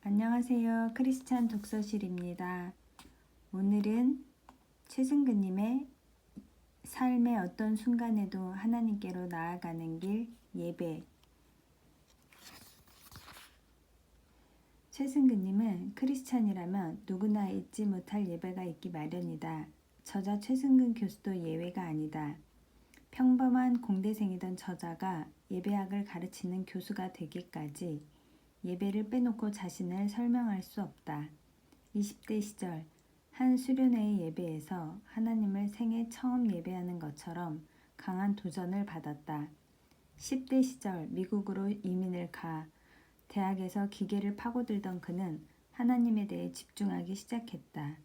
안녕하세요. 크리스찬 독서실입니다. 오늘은 최승근님의 삶의 어떤 순간에도 하나님께로 나아가는 길 예배. 최승근님은 크리스찬이라면 누구나 잊지 못할 예배가 있기 마련이다. 저자 최승근 교수도 예외가 아니다. 평범한 공대생이던 저자가 예배학을 가르치는 교수가 되기까지 예배를 빼놓고 자신을 설명할 수 없다. 20대 시절 한 수련회의 예배에서 하나님을 생애 처음 예배하는 것처럼 강한 도전을 받았다. 10대 시절 미국으로 이민을 가 대학에서 기계를 파고들던 그는 하나님에 대해 집중하기 시작했다.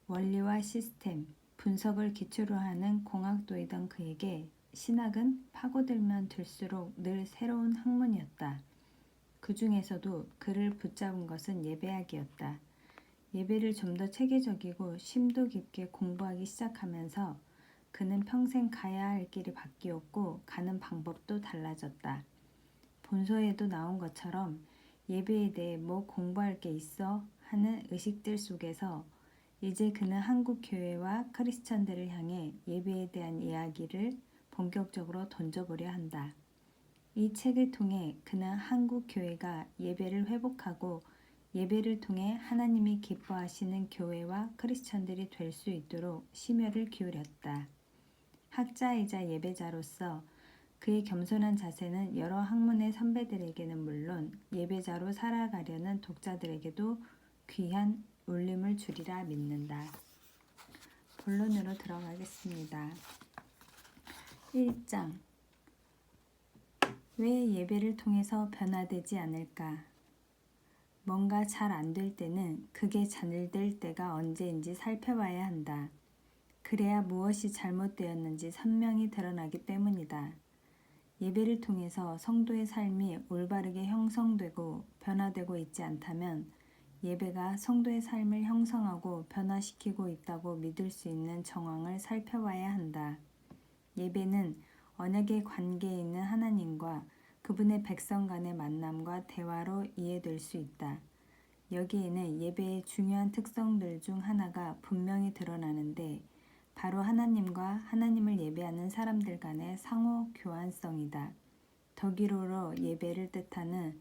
원리와 시스템, 분석을 기초로 하는 공학도이던 그에게 신학은 파고들면 들수록 늘 새로운 학문이었다. 그 중에서도 그를 붙잡은 것은 예배학이었다. 예배를 좀 더 체계적이고 심도 깊게 공부하기 시작하면서 그는 평생 가야 할 길이 바뀌었고 가는 방법도 달라졌다. 본서에도 나온 것처럼 예배에 대해 뭐 공부할 게 있어 하는 의식들 속에서 이제 그는 한국 교회와 크리스천들을 향해 예배에 대한 이야기를 본격적으로 던져보려 한다. 이 책을 통해 그는 한국 교회가 예배를 회복하고 예배를 통해 하나님이 기뻐하시는 교회와 크리스천들이 될 수 있도록 심혈을 기울였다. 학자이자 예배자로서 그의 겸손한 자세는 여러 학문의 선배들에게는 물론 예배자로 살아가려는 독자들에게도 귀한 울림을 주리라 믿는다. 본론으로 들어가겠습니다. 1장 왜 예배를 통해서 변화되지 않을까? 뭔가 잘 안 될 때는 그게 잘 될 때가 언제인지 살펴봐야 한다. 그래야 무엇이 잘못되었는지 선명히 드러나기 때문이다. 예배를 통해서 성도의 삶이 올바르게 형성되고 변화되고 있지 않다면 예배가 성도의 삶을 형성하고 변화시키고 있다고 믿을 수 있는 정황을 살펴봐야 한다. 예배는 언약의 관계에 있는 하나님과 그분의 백성 간의 만남과 대화로 이해될 수 있다. 여기에는 예배의 중요한 특성들 중 하나가 분명히 드러나는데 바로 하나님과 하나님을 예배하는 사람들 간의 상호 교환성이다. 독일어로 예배를 뜻하는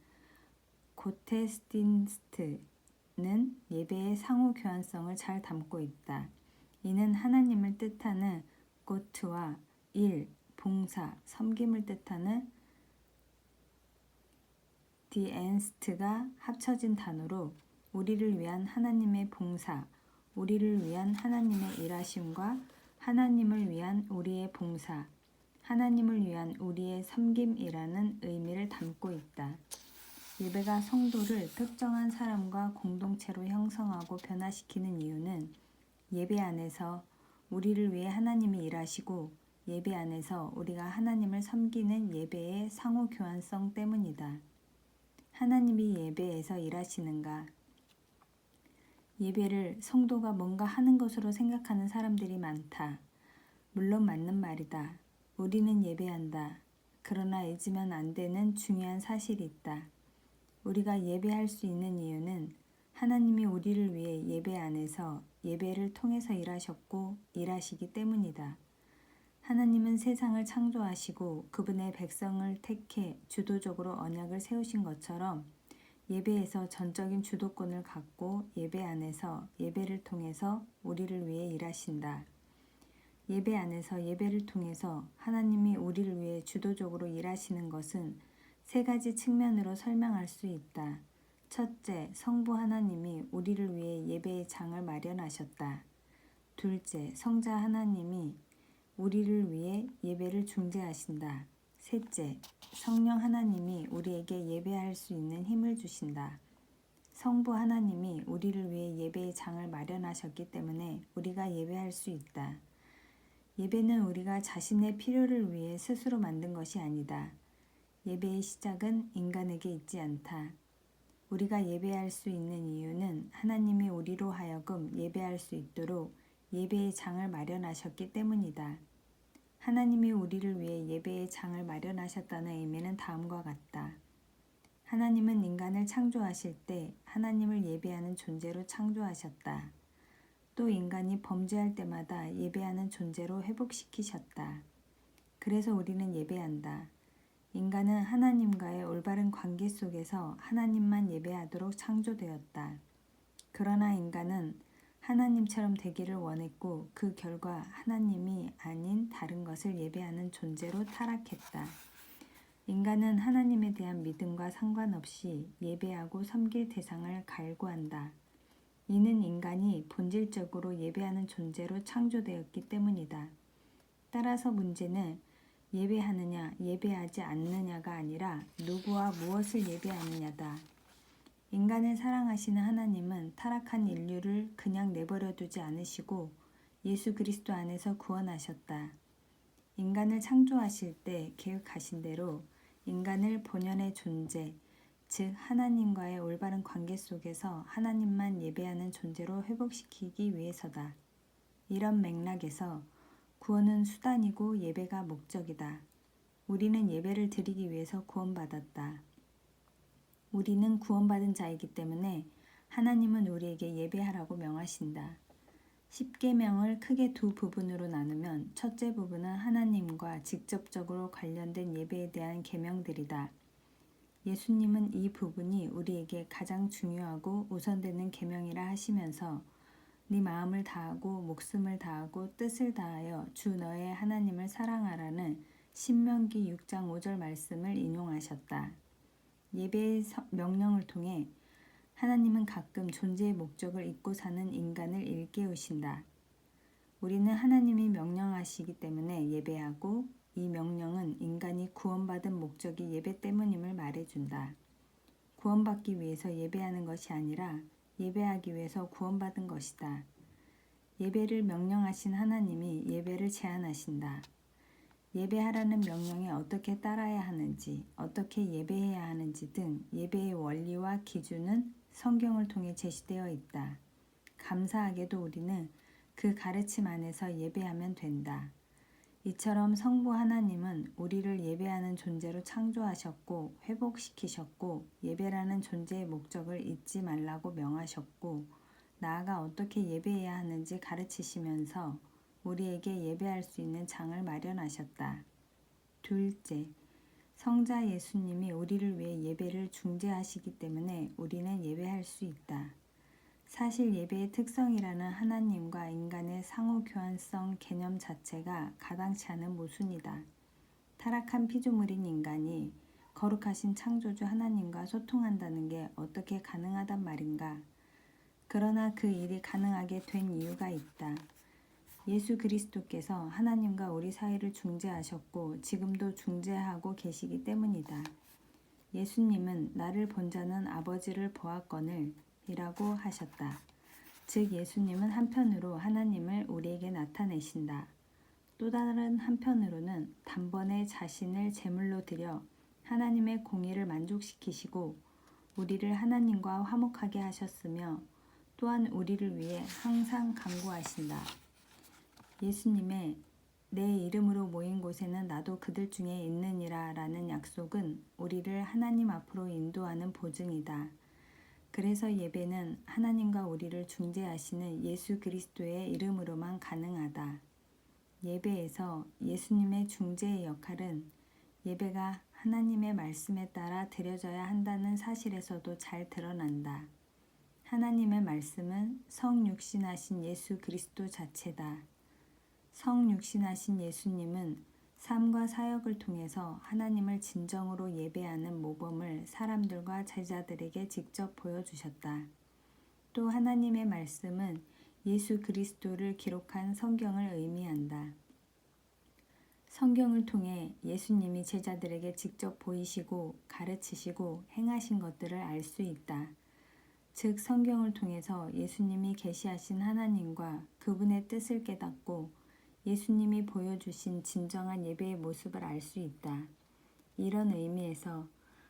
고테스딘스트는 예배의 상호 교환성을 잘 담고 있다. 이는 하나님을 뜻하는 고트와 일, 봉사, 섬김을 뜻하는 디엔스트가 합쳐진 단어로 우리를 위한 하나님의 봉사, 우리를 위한 하나님의 일하심과 하나님을 위한 우리의 봉사, 하나님을 위한 우리의 섬김이라는 의미를 담고 있다. 예배가 성도를 특정한 사람과 공동체로 형성하고 변화시키는 이유는 예배 안에서 우리를 위해 하나님이 일하시고 예배 안에서 우리가 하나님을 섬기는 예배의 상호 교환성 때문이다. 하나님이 예배에서 일하시는가? 예배를 성도가 뭔가 하는 것으로 생각하는 사람들이 많다. 물론 맞는 말이다. 우리는 예배한다. 그러나 잊으면 안 되는 중요한 사실이 있다. 우리가 예배할 수 있는 이유는 하나님이 우리를 위해 예배 안에서 예배를 통해서 일하셨고 일하시기 때문이다. 하나님은 세상을 창조하시고 그분의 백성을 택해 주도적으로 언약을 세우신 것처럼 예배에서 전적인 주도권을 갖고 예배 안에서 예배를 통해서 우리를 위해 일하신다. 예배 안에서 예배를 통해서 하나님이 우리를 위해 주도적으로 일하시는 것은 세 가지 측면으로 설명할 수 있다. 첫째, 성부 하나님이 우리를 위해 예배의 장을 마련하셨다. 둘째, 성자 하나님이 우리를 위해 예배를 중재하신다. 셋째, 성령 하나님이 우리에게 예배할 수 있는 힘을 주신다. 성부 하나님이 우리를 위해 예배의 장을 마련하셨기 때문에 우리가 예배할 수 있다. 예배는 우리가 자신의 필요를 위해 스스로 만든 것이 아니다. 예배의 시작은 인간에게 있지 않다. 우리가 예배할 수 있는 이유는 하나님이 우리로 하여금 예배할 수 있도록 예배의 장을 마련하셨기 때문이다. 하나님이 우리를 위해 예배의 장을 마련하셨다는 의미는 다음과 같다. 하나님은 인간을 창조하실 때 하나님을 예배하는 존재로 창조하셨다. 또 인간이 범죄할 때마다 예배하는 존재로 회복시키셨다. 그래서 우리는 예배한다. 인간은 하나님과의 올바른 관계 속에서 하나님만 예배하도록 창조되었다. 그러나 인간은 하나님처럼 되기를 원했고 그 결과 하나님이 아닌 다른 것을 예배하는 존재로 타락했다. 인간은 하나님에 대한 믿음과 상관없이 예배하고 섬길 대상을 갈구한다. 이는 인간이 본질적으로 예배하는 존재로 창조되었기 때문이다. 따라서 문제는 예배하느냐, 예배하지 않느냐가 아니라 누구와 무엇을 예배하느냐다. 인간을 사랑하시는 하나님은 타락한 인류를 그냥 내버려 두지 않으시고 예수 그리스도 안에서 구원하셨다. 인간을 창조하실 때 계획하신 대로 인간을 본연의 존재, 즉 하나님과의 올바른 관계 속에서 하나님만 예배하는 존재로 회복시키기 위해서다. 이런 맥락에서 구원은 수단이고 예배가 목적이다. 우리는 예배를 드리기 위해서 구원받았다. 우리는 구원받은 자이기 때문에 하나님은 우리에게 예배하라고 명하신다. 십계명을 크게 두 부분으로 나누면 첫째 부분은 하나님과 직접적으로 관련된 예배에 대한 계명들이다. 예수님은 이 부분이 우리에게 가장 중요하고 우선되는 계명이라 하시면서 네 마음을 다하고 목숨을 다하고 뜻을 다하여 주 너의 하나님을 사랑하라는 신명기 6장 5절 말씀을 인용하셨다. 예배의 명령을 통해 하나님은 가끔 존재의 목적을 잊고 사는 인간을 일깨우신다. 우리는 하나님이 명령하시기 때문에 예배하고 이 명령은 인간이 구원받은 목적이 예배 때문임을 말해준다. 구원받기 위해서 예배하는 것이 아니라 예배하기 위해서 구원받은 것이다. 예배를 명령하신 하나님이 예배를 제한하신다. 예배하라는 명령에 어떻게 따라야 하는지, 어떻게 예배해야 하는지 등 예배의 원리와 기준은 성경을 통해 제시되어 있다. 감사하게도 우리는 그 가르침 안에서 예배하면 된다. 이처럼 성부 하나님은 우리를 예배하는 존재로 창조하셨고 회복시키셨고 예배라는 존재의 목적을 잊지 말라고 명하셨고 나아가 어떻게 예배해야 하는지 가르치시면서 우리에게 예배할 수 있는 장을 마련하셨다. 둘째, 성자 예수님이 우리를 위해 예배를 중재하시기 때문에 우리는 예배할 수 있다. 사실 예배의 특성이라는 하나님과 인간의 상호 교환성 개념 자체가 가당치 않은 모순이다. 타락한 피조물인 인간이 거룩하신 창조주 하나님과 소통한다는 게 어떻게 가능하단 말인가? 그러나 그 일이 가능하게 된 이유가 있다. 예수 그리스도께서 하나님과 우리 사이를 중재하셨고 지금도 중재하고 계시기 때문이다. 예수님은 나를 본 자는 아버지를 보았거늘 이라고 하셨다. 즉 예수님은 한편으로 하나님을 우리에게 나타내신다. 또 다른 한편으로는 단번에 자신을 제물로 드려 하나님의 공의를 만족시키시고 우리를 하나님과 화목하게 하셨으며 또한 우리를 위해 항상 간구하신다. 예수님의 내 이름으로 모인 곳에는 나도 그들 중에 있느니라 라는 약속은 우리를 하나님 앞으로 인도하는 보증이다. 그래서 예배는 하나님과 우리를 중재하시는 예수 그리스도의 이름으로만 가능하다. 예배에서 예수님의 중재의 역할은 예배가 하나님의 말씀에 따라 드려져야 한다는 사실에서도 잘 드러난다. 하나님의 말씀은 성육신하신 예수 그리스도 자체다. 성육신하신 예수님은 삶과 사역을 통해서 하나님을 진정으로 예배하는 모범을 사람들과 제자들에게 직접 보여주셨다. 또 하나님의 말씀은 예수 그리스도를 기록한 성경을 의미한다. 성경을 통해 예수님이 제자들에게 직접 보이시고 가르치시고 행하신 것들을 알 수 있다. 즉 성경을 통해서 예수님이 계시하신 하나님과 그분의 뜻을 깨닫고 예수님이 보여주신 진정한 예배의 모습을 알 수 있다. 이런 의미에서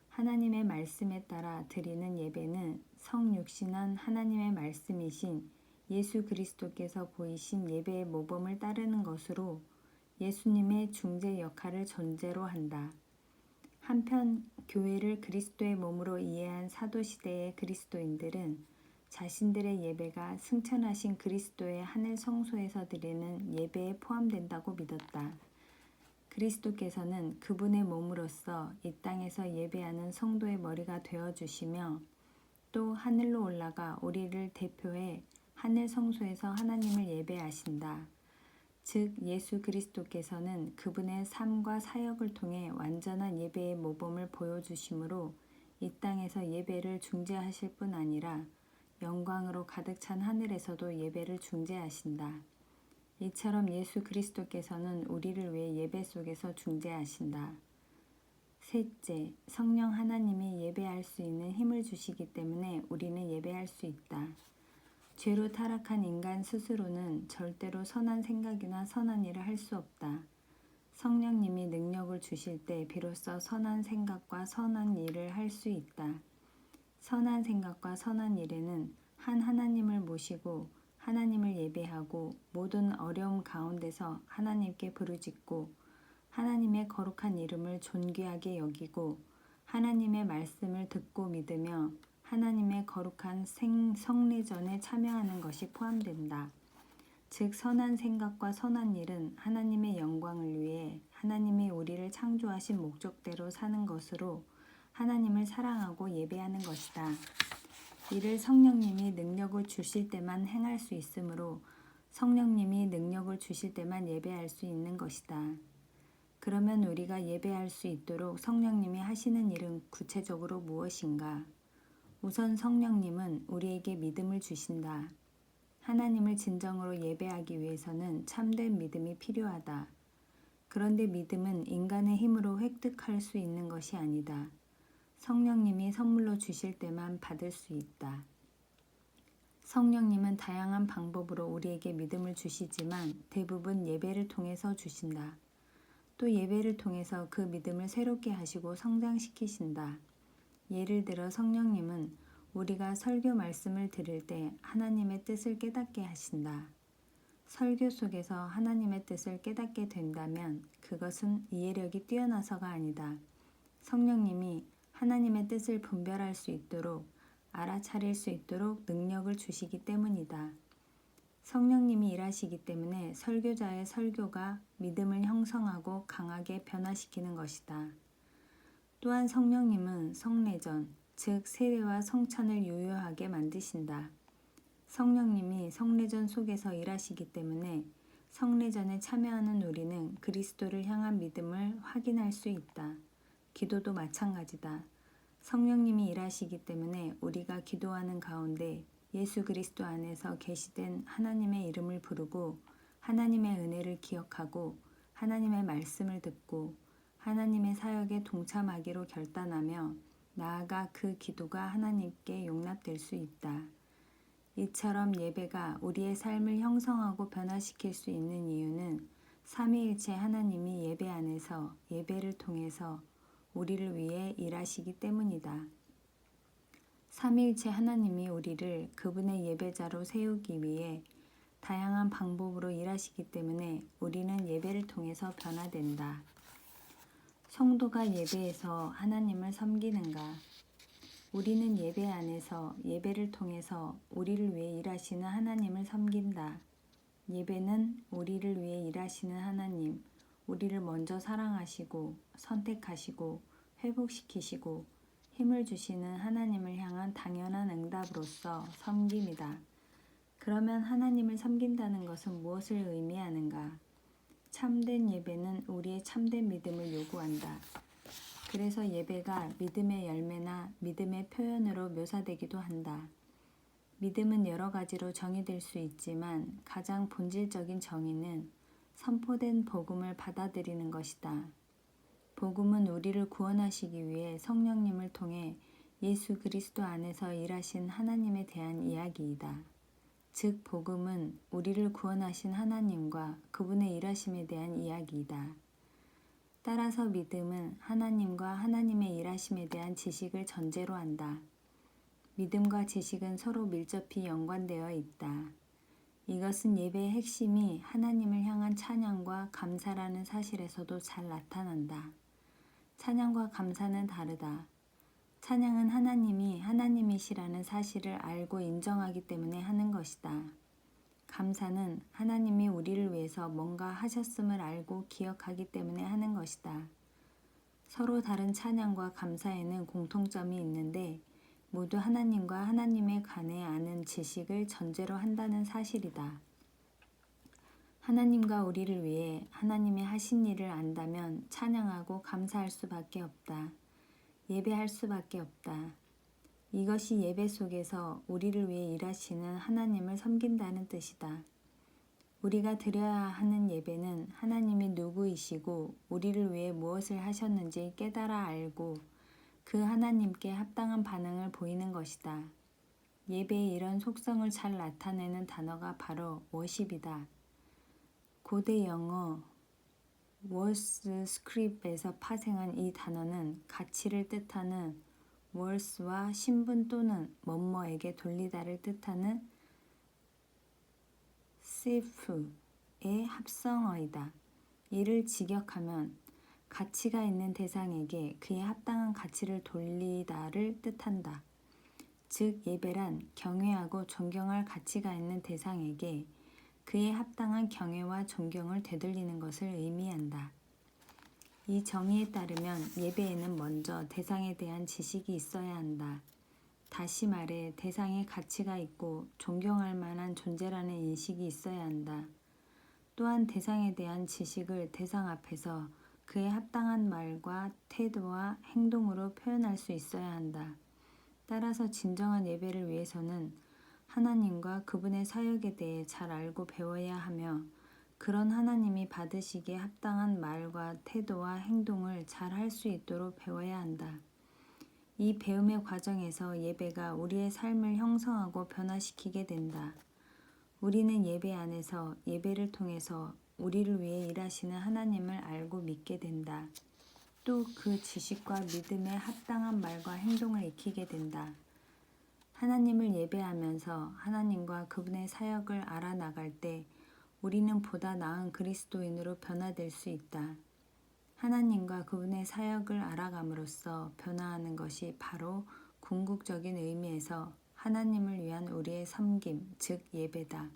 하나님의 말씀에 따라 드리는 예배는 성육신한 하나님의 말씀이신 예수 그리스도께서 보이신 예배의 모범을 따르는 것으로 예수님의 중재 역할을 전제로 한다. 한편 교회를 그리스도의 몸으로 이해한 사도시대의 그리스도인들은 자신들의 예배가 승천하신 그리스도의 하늘 성소에서 드리는 예배에 포함된다고 믿었다. 그리스도께서는 그분의 몸으로서 이 땅에서 예배하는 성도의 머리가 되어주시며 또 하늘로 올라가 우리를 대표해 하늘 성소에서 하나님을 예배하신다. 즉 예수 그리스도께서는 그분의 삶과 사역을 통해 완전한 예배의 모범을 보여주심으로 이 땅에서 예배를 중재하실 뿐 아니라 영광으로 가득 찬 하늘에서도 예배를 중재하신다. 이처럼 예수 그리스도께서는 우리를 위해 예배 속에서 중재하신다. 셋째, 성령 하나님이 예배할 수 있는 힘을 주시기 때문에 우리는 예배할 수 있다. 죄로 타락한 인간 스스로는 절대로 선한 생각이나 선한 일을 할 수 없다. 성령님이 능력을 주실 때 비로소 선한 생각과 선한 일을 할 수 있다. 선한 생각과 선한 일에는 한 하나님을 모시고 하나님을 예배하고 모든 어려움 가운데서 하나님께 부르짖고 하나님의 거룩한 이름을 존귀하게 여기고 하나님의 말씀을 듣고 믿으며 하나님의 거룩한 성례전에 참여하는 것이 포함된다. 즉 선한 생각과 선한 일은 하나님의 영광을 위해 하나님이 우리를 창조하신 목적대로 사는 것으로 하나님을 사랑하고 예배하는 것이다. 이를 성령님이 능력을 주실 때만 행할 수 있으므로 성령님이 능력을 주실 때만 예배할 수 있는 것이다. 그러면 우리가 예배할 수 있도록 성령님이 하시는 일은 구체적으로 무엇인가? 우선 성령님은 우리에게 믿음을 주신다. 하나님을 진정으로 예배하기 위해서는 참된 믿음이 필요하다. 그런데 믿음은 인간의 힘으로 획득할 수 있는 것이 아니다. 성령님이 선물로 주실 때만 받을 수 있다. 성령님은 다양한 방법으로 우리에게 믿음을 주시지만 대부분 예배를 통해서 주신다. 또 예배를 통해서 그 믿음을 새롭게 하시고 성장시키신다. 예를 들어 성령님은 우리가 설교 말씀을 들을 때 하나님의 뜻을 깨닫게 하신다. 설교 속에서 하나님의 뜻을 깨닫게 된다면 그것은 이해력이 뛰어나서가 아니다. 성령님이 하나님의 뜻을 분별할 수 있도록 알아차릴 수 있도록 능력을 주시기 때문이다. 성령님이 일하시기 때문에 설교자의 설교가 믿음을 형성하고 강하게 변화시키는 것이다. 또한 성령님은 성례전, 즉 세례와 성찬을 유효하게 만드신다. 성령님이 성례전 속에서 일하시기 때문에 성례전에 참여하는 우리는 그리스도를 향한 믿음을 확인할 수 있다. 기도도 마찬가지다. 성령님이 일하시기 때문에 우리가 기도하는 가운데 예수 그리스도 안에서 계시된 하나님의 이름을 부르고 하나님의 은혜를 기억하고 하나님의 말씀을 듣고 하나님의 사역에 동참하기로 결단하며 나아가 그 기도가 하나님께 용납될 수 있다. 이처럼 예배가 우리의 삶을 형성하고 변화시킬 수 있는 이유는 삼위일체 하나님이 예배 안에서 예배를 통해서 우리를 위해 일하시기 때문이다. 삼위일체 하나님이 우리를 그분의 예배자로 세우기 위해 다양한 방법으로 일하시기 때문에 우리는 예배를 통해서 변화된다. 성도가 예배에서 하나님을 섬기는가? 우리는 예배 안에서 예배를 통해서 우리를 위해 일하시는 하나님을 섬긴다. 예배는 우리를 위해 일하시는 하나님, 우리를 먼저 사랑하시고 선택하시고 회복시키시고 힘을 주시는 하나님을 향한 당연한 응답으로서 섬김이다. 그러면 하나님을 섬긴다는 것은 무엇을 의미하는가? 참된 예배는 우리의 참된 믿음을 요구한다. 그래서 예배가 믿음의 열매나 믿음의 표현으로 묘사되기도 한다. 믿음은 여러 가지로 정의될 수 있지만 가장 본질적인 정의는 선포된 복음을 받아들이는 것이다. 복음은 우리를 구원하시기 위해 성령님을 통해 예수 그리스도 안에서 일하신 하나님에 대한 이야기이다. 즉 복음은 우리를 구원하신 하나님과 그분의 일하심에 대한 이야기이다. 따라서 믿음은 하나님과 하나님의 일하심에 대한 지식을 전제로 한다. 믿음과 지식은 서로 밀접히 연관되어 있다. 이것은 예배의 핵심이 하나님을 향한 찬양과 감사라는 사실에서도 잘 나타난다. 찬양과 감사는 다르다. 찬양은 하나님이 하나님이시라는 사실을 알고 인정하기 때문에 하는 것이다. 감사는 하나님이 우리를 위해서 뭔가 하셨음을 알고 기억하기 때문에 하는 것이다. 서로 다른 찬양과 감사에는 공통점이 있는데 모두 하나님과 하나님에 관해 아는 지식을 전제로 한다는 사실이다. 하나님과 우리를 위해 하나님이 하신 일을 안다면 찬양하고 감사할 수밖에 없다. 예배할 수밖에 없다. 이것이 예배 속에서 우리를 위해 일하시는 하나님을 섬긴다는 뜻이다. 우리가 드려야 하는 예배는 하나님이 누구이시고 우리를 위해 무엇을 하셨는지 깨달아 알고 그 하나님께 합당한 반응을 보이는 것이다. 예배의 이런 속성을 잘 나타내는 단어가 바로 워십이다. 고대 영어 월스스크립에서 파생한 이 단어는 가치를 뜻하는 월스와 신분 또는 뭐뭐에게 돌리다를 뜻하는 시프의 합성어이다. 이를 직역하면 가치가 있는 대상에게 그에 합당한 가치를 돌리다를 뜻한다. 즉 예배란 경외하고 존경할 가치가 있는 대상에게 그에 합당한 경외와 존경을 되돌리는 것을 의미한다. 이 정의에 따르면 예배에는 먼저 대상에 대한 지식이 있어야 한다. 다시 말해 대상에 가치가 있고 존경할 만한 존재라는 인식이 있어야 한다. 또한 대상에 대한 지식을 대상 앞에서 그에 합당한 말과 태도와 행동으로 표현할 수 있어야 한다. 따라서 진정한 예배를 위해서는 하나님과 그분의 사역에 대해 잘 알고 배워야 하며 그런 하나님이 받으시기에 합당한 말과 태도와 행동을 잘 할 수 있도록 배워야 한다. 이 배움의 과정에서 예배가 우리의 삶을 형성하고 변화시키게 된다. 우리는 예배 안에서 예배를 통해서 우리를 위해 일하시는 하나님을 알고 믿게 된다. 또 그 지식과 믿음에 합당한 말과 행동을 익히게 된다. 하나님을 예배하면서 하나님과 그분의 사역을 알아나갈 때 우리는 보다 나은 그리스도인으로 변화될 수 있다. 하나님과 그분의 사역을 알아감으로써 변화하는 것이 바로 궁극적인 의미에서 하나님을 위한 우리의 섬김, 즉 예배다.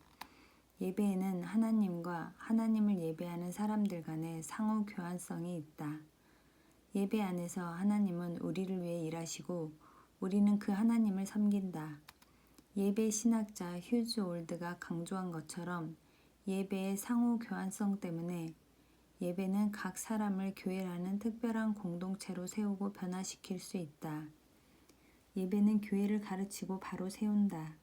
예배에는 하나님과 하나님을 예배하는 사람들 간의 상호 교환성이 있다. 예배 안에서 하나님은 우리를 위해 일하시고 우리는 그 하나님을 섬긴다. 예배 신학자 휴즈 올드가 강조한 것처럼 예배의 상호 교환성 때문에 예배는 각 사람을 교회라는 특별한 공동체로 세우고 변화시킬 수 있다. 예배는 교회를 가르치고 바로 세운다.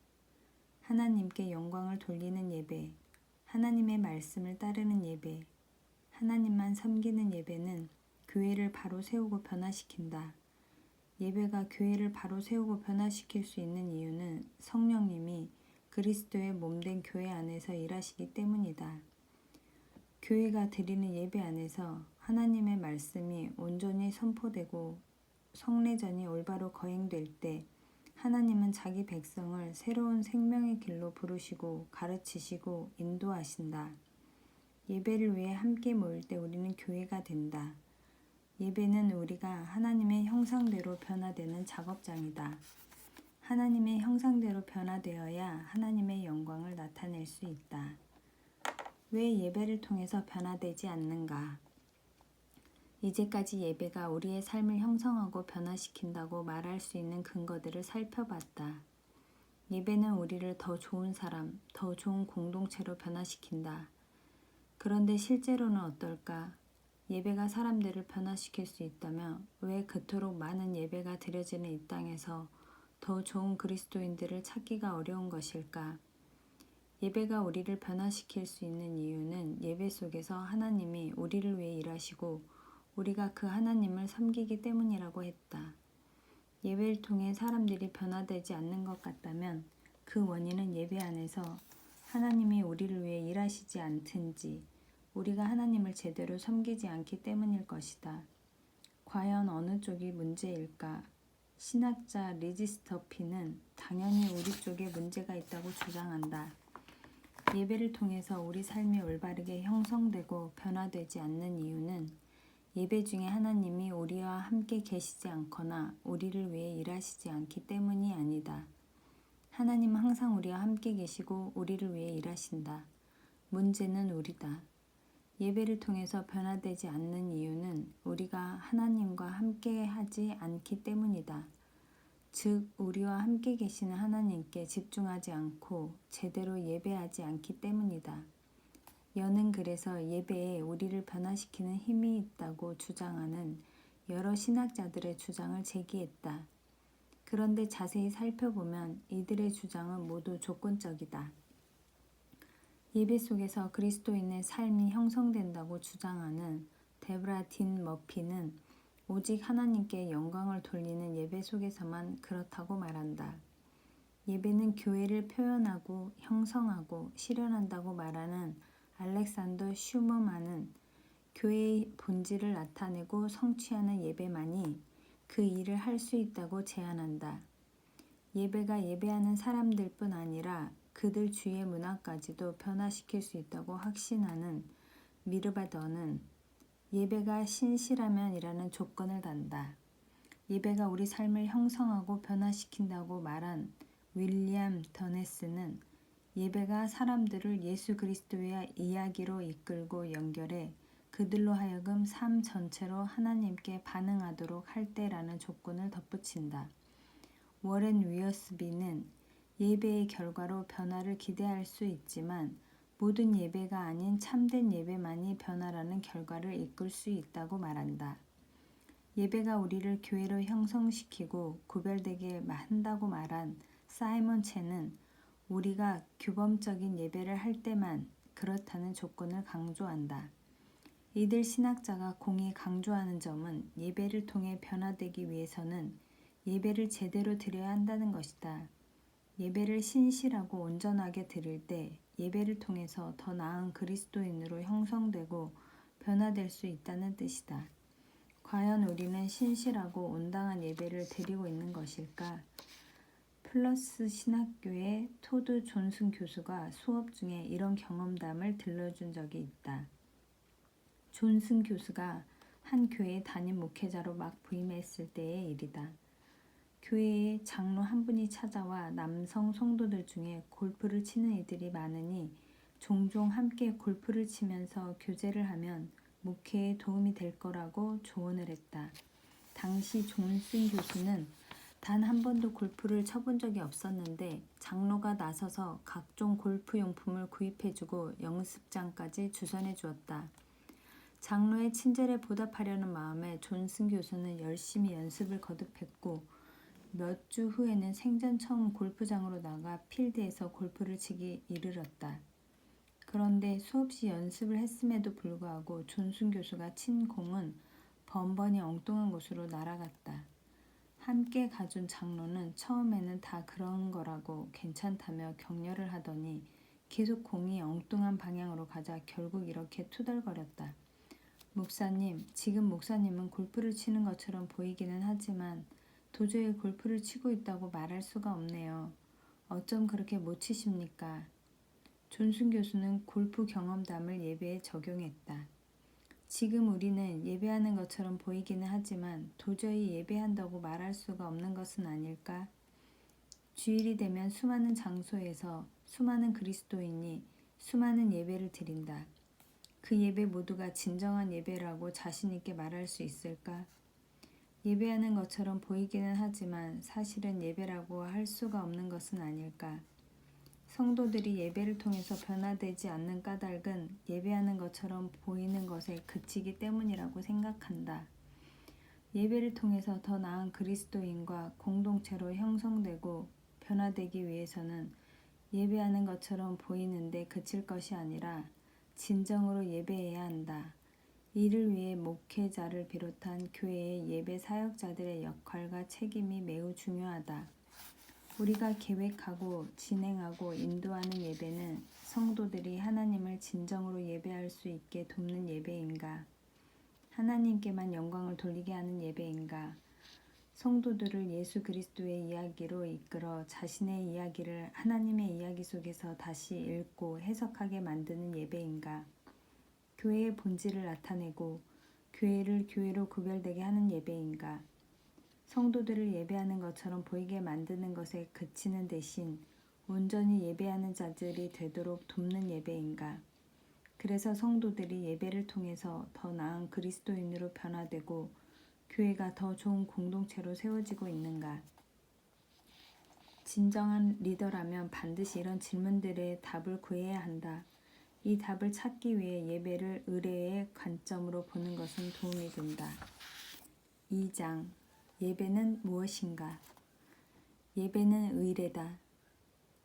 하나님께 영광을 돌리는 예배, 하나님의 말씀을 따르는 예배, 하나님만 섬기는 예배는 교회를 바로 세우고 변화시킨다. 예배가 교회를 바로 세우고 변화시킬 수 있는 이유는 성령님이 그리스도의 몸된 교회 안에서 일하시기 때문이다. 교회가 드리는 예배 안에서 하나님의 말씀이 온전히 선포되고 성례전이 올바로 거행될 때 하나님은 자기 백성을 새로운 생명의 길로 부르시고 가르치시고 인도하신다. 예배를 위해 함께 모일 때 우리는 교회가 된다. 예배는 우리가 하나님의 형상대로 변화되는 작업장이다. 하나님의 형상대로 변화되어야 하나님의 영광을 나타낼 수 있다. 왜 예배를 통해서 변화되지 않는가? 이제까지 예배가 우리의 삶을 형성하고 변화시킨다고 말할 수 있는 근거들을 살펴봤다. 예배는 우리를 더 좋은 사람, 더 좋은 공동체로 변화시킨다. 그런데 실제로는 어떨까? 예배가 사람들을 변화시킬 수 있다면 왜 그토록 많은 예배가 드려지는 이 땅에서 더 좋은 그리스도인들을 찾기가 어려운 것일까? 예배가 우리를 변화시킬 수 있는 이유는 예배 속에서 하나님이 우리를 위해 일하시고 우리가 그 하나님을 섬기기 때문이라고 했다. 예배를 통해 사람들이 변화되지 않는 것 같다면 그 원인은 예배 안에서 하나님이 우리를 위해 일하시지 않든지 우리가 하나님을 제대로 섬기지 않기 때문일 것이다. 과연 어느 쪽이 문제일까? 신학자 리지스터피는 당연히 우리 쪽에 문제가 있다고 주장한다. 예배를 통해서 우리 삶이 올바르게 형성되고 변화되지 않는 이유는 예배 중에 하나님이 우리와 함께 계시지 않거나 우리를 위해 일하시지 않기 때문이 아니다. 하나님은 항상 우리와 함께 계시고 우리를 위해 일하신다. 문제는 우리다. 예배를 통해서 변화되지 않는 이유는 우리가 하나님과 함께 하지 않기 때문이다. 즉, 우리와 함께 계시는 하나님께 집중하지 않고 제대로 예배하지 않기 때문이다. 여는 그래서 예배에 우리를 변화시키는 힘이 있다고 주장하는 여러 신학자들의 주장을 제기했다. 그런데 자세히 살펴보면 이들의 주장은 모두 조건적이다. 예배 속에서 그리스도인의 삶이 형성된다고 주장하는 데브라 딘 머피는 오직 하나님께 영광을 돌리는 예배 속에서만 그렇다고 말한다. 예배는 교회를 표현하고 형성하고 실현한다고 말하는 알렉산더 슈머만은 교회의 본질을 나타내고 성취하는 예배만이 그 일을 할 수 있다고 제안한다. 예배가 예배하는 사람들뿐 아니라 그들 주위의 문화까지도 변화시킬 수 있다고 확신하는 미르바더는 예배가 신실하면이라는 조건을 단다. 예배가 우리 삶을 형성하고 변화시킨다고 말한 윌리엄 더네스는 예배가 사람들을 예수 그리스도의 이야기로 이끌고 연결해 그들로 하여금 삶 전체로 하나님께 반응하도록 할 때라는 조건을 덧붙인다. 워렌 위어스비는 예배의 결과로 변화를 기대할 수 있지만 모든 예배가 아닌 참된 예배만이 변화라는 결과를 이끌 수 있다고 말한다. 예배가 우리를 교회로 형성시키고 구별되게 한다고 말한 사이먼 첸은 우리가 규범적인 예배를 할 때만 그렇다는 조건을 강조한다. 이들 신학자가 공히 강조하는 점은 예배를 통해 변화되기 위해서는 예배를 제대로 드려야 한다는 것이다. 예배를 신실하고 온전하게 드릴 때 예배를 통해서 더 나은 그리스도인으로 형성되고 변화될 수 있다는 뜻이다. 과연 우리는 신실하고 온당한 예배를 드리고 있는 것일까? 플러스 신학교의 토드 존슨 교수가 수업 중에 이런 경험담을 들려준 적이 있다. 존슨 교수가 한 교회에 담임 목회자로 막 부임했을 때의 일이다. 교회에 장로 한 분이 찾아와 남성 성도들 중에 골프를 치는 이들이 많으니 종종 함께 골프를 치면서 교제를 하면 목회에 도움이 될 거라고 조언을 했다. 당시 존슨 교수는 단 한 번도 골프를 쳐본 적이 없었는데 장로가 나서서 각종 골프 용품을 구입해주고 연습장까지 주선해 주었다. 장로의 친절에 보답하려는 마음에 존슨 교수는 열심히 연습을 거듭했고 몇 주 후에는 생전 처음 골프장으로 나가 필드에서 골프를 치기 이르렀다. 그런데 수없이 연습을 했음에도 불구하고 존슨 교수가 친 공은 번번이 엉뚱한 곳으로 날아갔다. 함께 가준 장로는 처음에는 다 그런 거라고 괜찮다며 격려를 하더니 계속 공이 엉뚱한 방향으로 가자 결국 이렇게 투덜거렸다. 목사님, 지금 목사님은 골프를 치는 것처럼 보이기는 하지만 도저히 골프를 치고 있다고 말할 수가 없네요. 어쩜 그렇게 못 치십니까? 존슨 교수는 골프 경험담을 예배에 적용했다. 지금 우리는 예배하는 것처럼 보이기는 하지만 도저히 예배한다고 말할 수가 없는 것은 아닐까? 주일이 되면 수많은 장소에서 수많은 그리스도인이 수많은 예배를 드린다. 그 예배 모두가 진정한 예배라고 자신 있게 말할 수 있을까? 예배하는 것처럼 보이기는 하지만 사실은 예배라고 할 수가 없는 것은 아닐까? 성도들이 예배를 통해서 변화되지 않는 까닭은 예배하는 것처럼 보이는 것에 그치기 때문이라고 생각한다. 예배를 통해서 더 나은 그리스도인과 공동체로 형성되고 변화되기 위해서는 예배하는 것처럼 보이는데 그칠 것이 아니라 진정으로 예배해야 한다. 이를 위해 목회자를 비롯한 교회의 예배 사역자들의 역할과 책임이 매우 중요하다. 우리가 계획하고 진행하고 인도하는 예배는 성도들이 하나님을 진정으로 예배할 수 있게 돕는 예배인가? 하나님께만 영광을 돌리게 하는 예배인가? 성도들을 예수 그리스도의 이야기로 이끌어 자신의 이야기를 하나님의 이야기 속에서 다시 읽고 해석하게 만드는 예배인가? 교회의 본질을 나타내고 교회를 교회로 구별되게 하는 예배인가? 성도들을 예배하는 것처럼 보이게 만드는 것에 그치는 대신 온전히 예배하는 자들이 되도록 돕는 예배인가? 그래서 성도들이 예배를 통해서 더 나은 그리스도인으로 변화되고 교회가 더 좋은 공동체로 세워지고 있는가? 진정한 리더라면 반드시 이런 질문들의 답을 구해야 한다. 이 답을 찾기 위해 예배를 의례의 관점으로 보는 것은 도움이 된다. 2장 예배는 무엇인가? 예배는 의례다.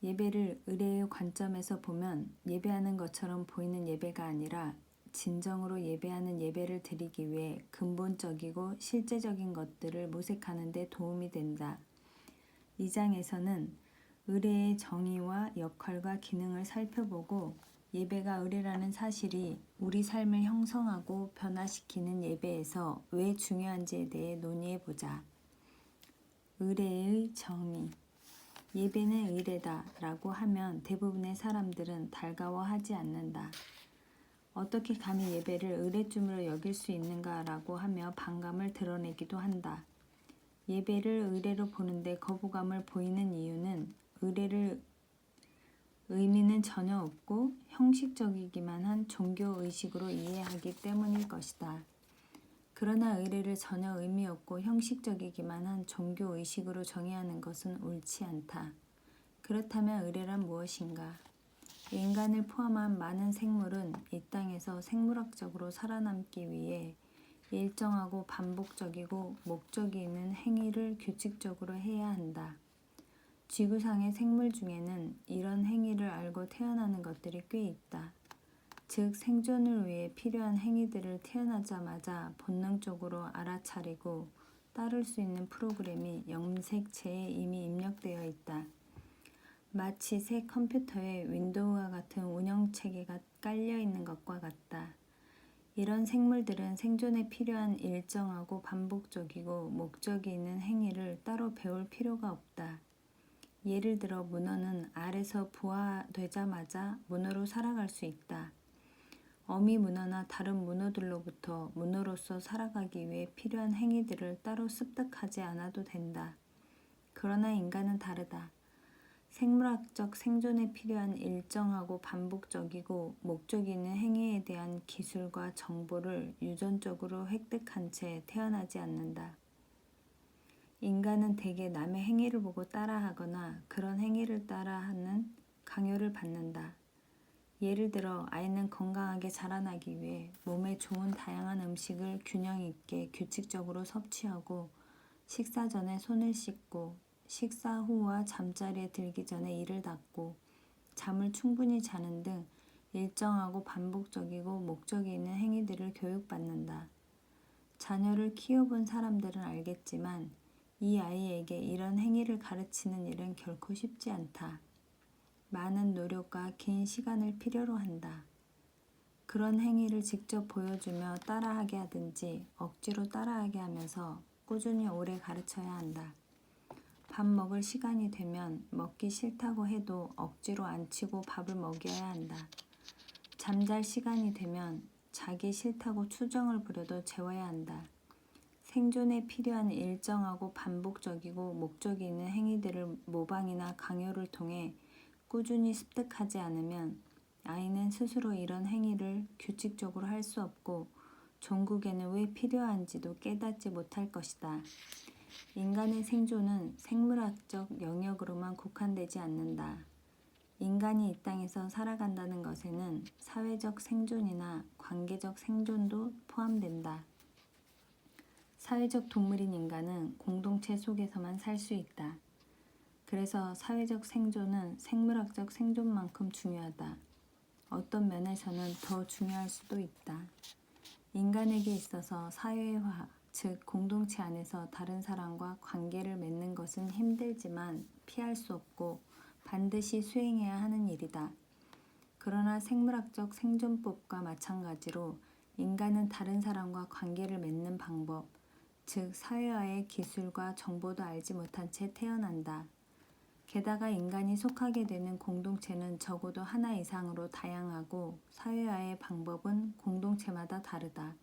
예배를 의례의 관점에서 보면 예배하는 것처럼 보이는 예배가 아니라 진정으로 예배하는 예배를 드리기 위해 근본적이고 실제적인 것들을 모색하는 데 도움이 된다. 2장에서는 의례의 정의와 역할과 기능을 살펴보고 예배가 의례라는 사실이 우리 삶을 형성하고 변화시키는 예배에서 왜 중요한지에 대해 논의해보자. 의례의 정의. 예배는 의례다 라고 하면 대부분의 사람들은 달가워하지 않는다. 어떻게 감히 예배를 의례쯤으로 여길 수 있는가 라고 하며 반감을 드러내기도 한다. 예배를 의례로 보는데 거부감을 보이는 이유는 의례를 의미는 전혀 없고 형식적이기만 한 종교의식으로 이해하기 때문일 것이다. 그러나 의례를 전혀 의미 없고 형식적이기만 한 종교의식으로 정의하는 것은 옳지 않다. 그렇다면 의례란 무엇인가? 인간을 포함한 많은 생물은 이 땅에서 생물학적으로 살아남기 위해 일정하고 반복적이고 목적이 있는 행위를 규칙적으로 해야 한다. 지구상의 생물 중에는 이런 행위를 알고 태어나는 것들이 꽤 있다. 즉 생존을 위해 필요한 행위들을 태어나자마자 본능적으로 알아차리고 따를 수 있는 프로그램이 염색체에 이미 입력되어 있다. 마치 새 컴퓨터에 윈도우와 같은 운영체계가 깔려 있는 것과 같다. 이런 생물들은 생존에 필요한 일정하고 반복적이고 목적이 있는 행위를 따로 배울 필요가 없다. 예를 들어 문어는 알에서 부화되자마자 문어로 살아갈 수 있다. 어미 문어나 다른 문어들로부터 문어로서 살아가기 위해 필요한 행위들을 따로 습득하지 않아도 된다. 그러나 인간은 다르다. 생물학적 생존에 필요한 일정하고 반복적이고 목적이 있는 행위에 대한 기술과 정보를 유전적으로 획득한 채 태어나지 않는다. 인간은 대개 남의 행위를 보고 따라하거나 그런 행위를 따라하는 강요를 받는다. 예를 들어 아이는 건강하게 자라나기 위해 몸에 좋은 다양한 음식을 균형 있게 규칙적으로 섭취하고 식사 전에 손을 씻고 식사 후와 잠자리에 들기 전에 이를 닦고 잠을 충분히 자는 등 일정하고 반복적이고 목적이 있는 행위들을 교육받는다. 자녀를 키워본 사람들은 알겠지만 이 아이에게 이런 행위를 가르치는 일은 결코 쉽지 않다. 많은 노력과 긴 시간을 필요로 한다. 그런 행위를 직접 보여주며 따라하게 하든지 억지로 따라하게 하면서 꾸준히 오래 가르쳐야 한다. 밥 먹을 시간이 되면 먹기 싫다고 해도 억지로 안 치고 밥을 먹여야 한다. 잠잘 시간이 되면 자기 싫다고 투정을 부려도 재워야 한다. 생존에 필요한 일정하고 반복적이고 목적이 있는 행위들을 모방이나 강요를 통해 꾸준히 습득하지 않으면 아이는 스스로 이런 행위를 규칙적으로 할 수 없고 종국에는 왜 필요한지도 깨닫지 못할 것이다. 인간의 생존은 생물학적 영역으로만 국한되지 않는다. 인간이 이 땅에서 살아간다는 것에는 사회적 생존이나 관계적 생존도 포함된다. 사회적 동물인 인간은 공동체 속에서만 살 수 있다. 그래서 사회적 생존은 생물학적 생존만큼 중요하다. 어떤 면에서는 더 중요할 수도 있다. 인간에게 있어서 사회화, 즉 공동체 안에서 다른 사람과 관계를 맺는 것은 힘들지만 피할 수 없고 반드시 수행해야 하는 일이다. 그러나 생물학적 생존법과 마찬가지로 인간은 다른 사람과 관계를 맺는 방법, 즉 사회화의 기술과 정보도 알지 못한 채 태어난다. 게다가 인간이 속하게 되는 공동체는 적어도 하나 이상으로 다양하고 사회화의 방법은 공동체마다 다르다.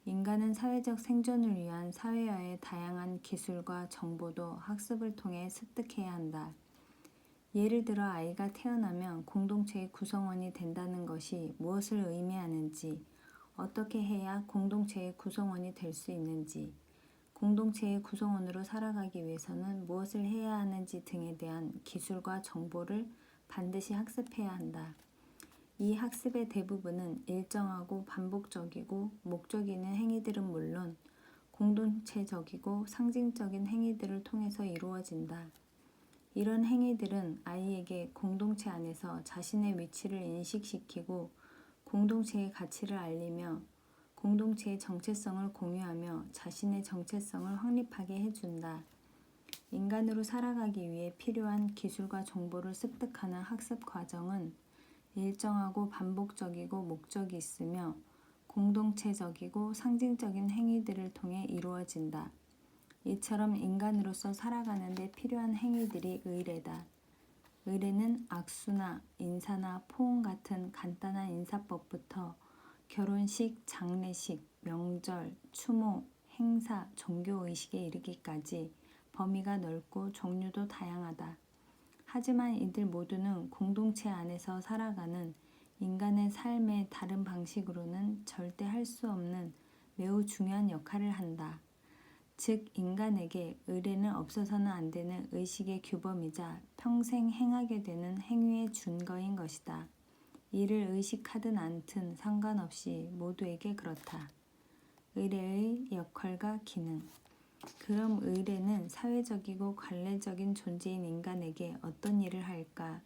인간은 사회적 생존을 위한 사회화의 다양한 기술과 정보도 학습을 통해 습득해야 한다. 예를 들어 아이가 태어나면 공동체의 구성원이 된다는 것이 무엇을 의미하는지, 어떻게 해야 공동체의 구성원이 될 수 있는지, 공동체의 구성원으로 살아가기 위해서는 무엇을 해야 하는지 등에 대한 기술과 정보를 반드시 학습해야 한다. 이 학습의 대부분은 일정하고 반복적이고 목적 있는 행위들은 물론 공동체적이고 상징적인 행위들을 통해서 이루어진다. 이런 행위들은 아이에게 공동체 안에서 자신의 위치를 인식시키고 공동체의 가치를 알리며 공동체의 정체성을 공유하며 자신의 정체성을 확립하게 해준다. 인간으로 살아가기 위해 필요한 기술과 정보를 습득하는 학습 과정은 일정하고 반복적이고 목적이 있으며 공동체적이고 상징적인 행위들을 통해 이루어진다. 이처럼 인간으로서 살아가는 데 필요한 행위들이 의례다. 의례는 악수나 인사나 포옹 같은 간단한 인사법부터 결혼식, 장례식, 명절, 추모, 행사, 종교의식에 이르기까지 범위가 넓고 종류도 다양하다. 하지만 이들 모두는 공동체 안에서 살아가는 인간의 삶의 다른 방식으로는 절대 할 수 없는 매우 중요한 역할을 한다. 즉 인간에게 의례는 없어서는 안 되는 의식의 규범이자 평생 행하게 되는 행위의 준거인 것이다. 이를 의식하든 않든 상관없이 모두에게 그렇다. 의례의 역할과 기능. 그럼 의례는 사회적이고 관례적인 존재인 인간에게 어떤 일을 할까?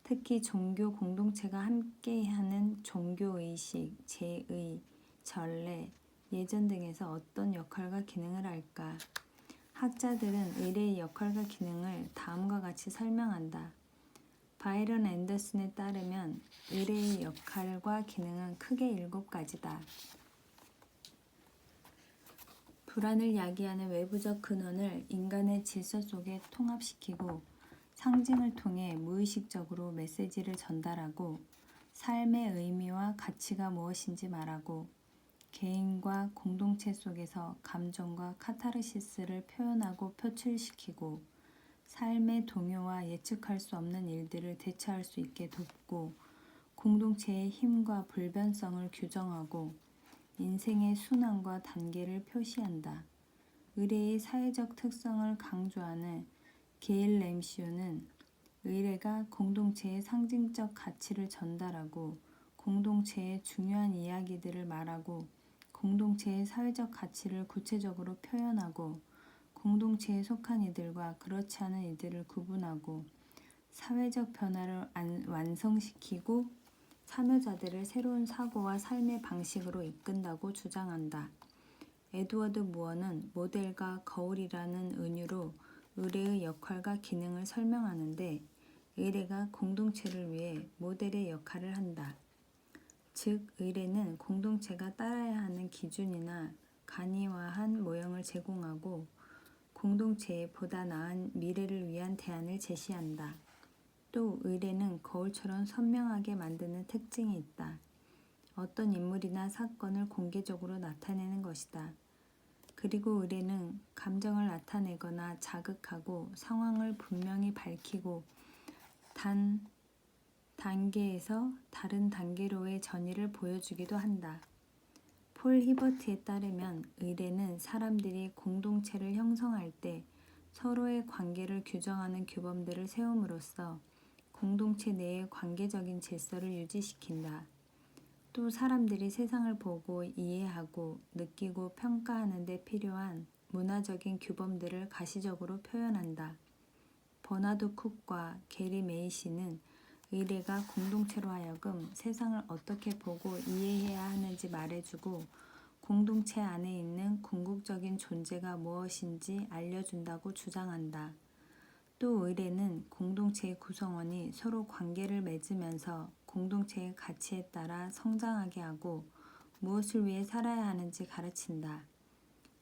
특히 종교 공동체가 함께하는 종교의식, 제의, 전례, 예전 등에서 어떤 역할과 기능을 할까? 학자들은 의례의 역할과 기능을 다음과 같이 설명한다. 바이런 앤더슨에 따르면 의례의 역할과 기능은 크게 7가지다. 불안을 야기하는 외부적 근원을 인간의 질서 속에 통합시키고 상징을 통해 무의식적으로 메시지를 전달하고 삶의 의미와 가치가 무엇인지 말하고 개인과 공동체 속에서 감정과 카타르시스를 표현하고 표출시키고 삶의 동요와 예측할 수 없는 일들을 대처할 수 있게 돕고 공동체의 힘과 불변성을 규정하고 인생의 순환과 단계를 표시한다. 의례의 사회적 특성을 강조하는 게일 램시오는 의례가 공동체의 상징적 가치를 전달하고 공동체의 중요한 이야기들을 말하고 공동체의 사회적 가치를 구체적으로 표현하고 공동체에 속한 이들과 그렇지 않은 이들을 구분하고 사회적 변화를 완성시키고 참여자들을 새로운 사고와 삶의 방식으로 이끈다고 주장한다. 에드워드 무어는 모델과 거울이라는 은유로 의례의 역할과 기능을 설명하는데 의례가 공동체를 위해 모델의 역할을 한다. 즉 의례는 공동체가 따라야 하는 기준이나 간이화한 모형을 제공하고 공동체에 보다 나은 미래를 위한 대안을 제시한다. 또 의례는 거울처럼 선명하게 만드는 특징이 있다. 어떤 인물이나 사건을 공개적으로 나타내는 것이다. 그리고 의례는 감정을 나타내거나 자극하고 상황을 분명히 밝히고 단 단계에서 다른 단계로의 전이를 보여주기도 한다. 폴 히버트에 따르면 의례는 사람들이 공동체를 형성할 때 서로의 관계를 규정하는 규범들을 세움으로써 공동체 내의 관계적인 질서를 유지시킨다. 또 사람들이 세상을 보고 이해하고 느끼고 평가하는 데 필요한 문화적인 규범들을 가시적으로 표현한다. 버나드 쿡과 게리 메이시는 의례가 공동체로 하여금 세상을 어떻게 보고 이해해야 하는지 말해주고 공동체 안에 있는 궁극적인 존재가 무엇인지 알려준다고 주장한다. 또 의례는 공동체의 구성원이 서로 관계를 맺으면서 공동체의 가치에 따라 성장하게 하고 무엇을 위해 살아야 하는지 가르친다.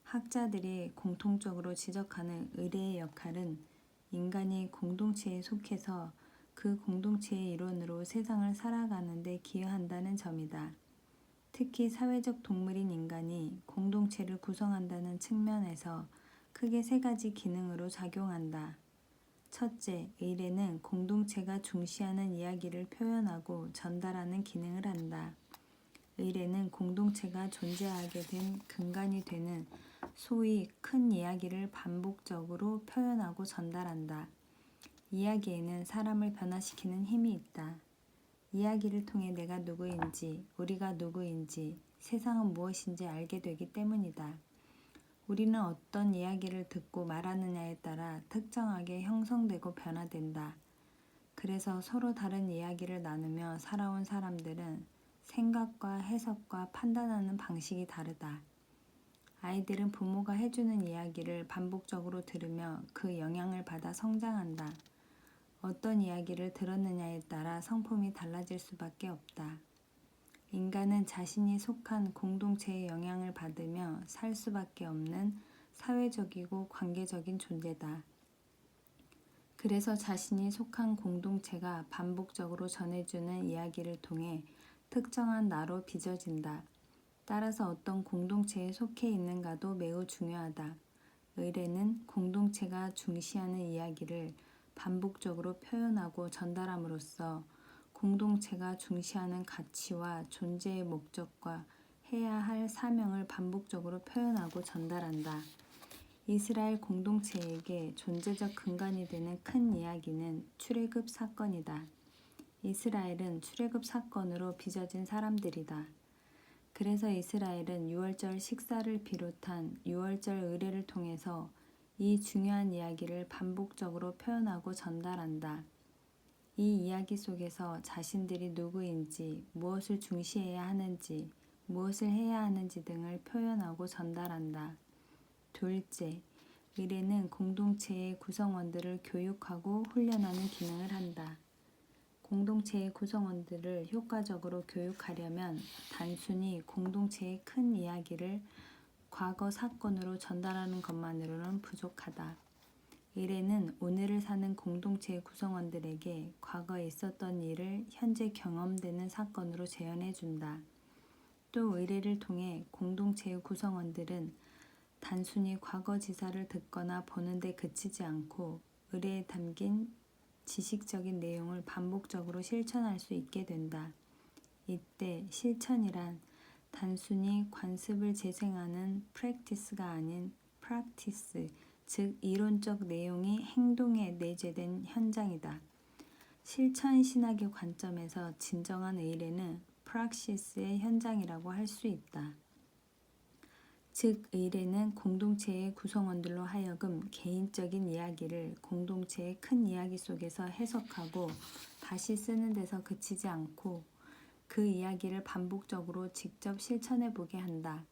학자들이 공통적으로 지적하는 의례의 역할은 인간이 공동체에 속해서 그 공동체의 일원으로 세상을 살아가는 데 기여한다는 점이다. 특히 사회적 동물인 인간이 공동체를 구성한다는 측면에서 크게 세 가지 기능으로 작용한다. 첫째, 의례는 공동체가 중시하는 이야기를 표현하고 전달하는 기능을 한다. 의례는 공동체가 존재하게 된 근간이 되는 소위 큰 이야기를 반복적으로 표현하고 전달한다. 이야기에는 사람을 변화시키는 힘이 있다. 이야기를 통해 내가 누구인지, 우리가 누구인지, 세상은 무엇인지 알게 되기 때문이다. 우리는 어떤 이야기를 듣고 말하느냐에 따라 특정하게 형성되고 변화된다. 그래서 서로 다른 이야기를 나누며 살아온 사람들은 생각과 해석과 판단하는 방식이 다르다. 아이들은 부모가 해주는 이야기를 반복적으로 들으며 그 영향을 받아 성장한다. 어떤 이야기를 들었느냐에 따라 성품이 달라질 수밖에 없다. 인간은 자신이 속한 공동체의 영향을 받으며 살 수밖에 없는 사회적이고 관계적인 존재다. 그래서 자신이 속한 공동체가 반복적으로 전해주는 이야기를 통해 특정한 나로 빚어진다. 따라서 어떤 공동체에 속해 있는가도 매우 중요하다. 의례는 공동체가 중시하는 이야기를 반복적으로 표현하고 전달함으로써 공동체가 중시하는 가치와 존재의 목적과 해야 할 사명을 반복적으로 표현하고 전달한다. 이스라엘 공동체에게 존재적 근간이 되는 큰 이야기는 출애굽 사건이다. 이스라엘은 출애굽 사건으로 빚어진 사람들이다. 그래서 이스라엘은 유월절 식사를 비롯한 유월절 의례를 통해서 이 중요한 이야기를 반복적으로 표현하고 전달한다. 이 이야기 속에서 자신들이 누구인지, 무엇을 중시해야 하는지, 무엇을 해야 하는지 등을 표현하고 전달한다. 둘째, 의례는 공동체의 구성원들을 교육하고 훈련하는 기능을 한다. 공동체의 구성원들을 효과적으로 교육하려면 단순히 공동체의 큰 이야기를 과거 사건으로 전달하는 것만으로는 부족하다. 의례는 오늘을 사는 공동체의 구성원들에게 과거에 있었던 일을 현재 경험되는 사건으로 재현해준다. 또 의례를 통해 공동체의 구성원들은 단순히 과거 지사를 듣거나 보는 데 그치지 않고 의례에 담긴 지식적인 내용을 반복적으로 실천할 수 있게 된다. 이때 실천이란 단순히 관습을 재생하는 practice가 아닌 practice, 즉 이론적 내용이 행동에 내재된 현장이다. 실천 신학의 관점에서 진정한 의례는 praxis의 현장이라고 할 수 있다. 즉 의례는 공동체의 구성원들로 하여금 개인적인 이야기를 공동체의 큰 이야기 속에서 해석하고 다시 쓰는 데서 그치지 않고 그 이야기를 반복적으로 직접 실천해 보게 한다.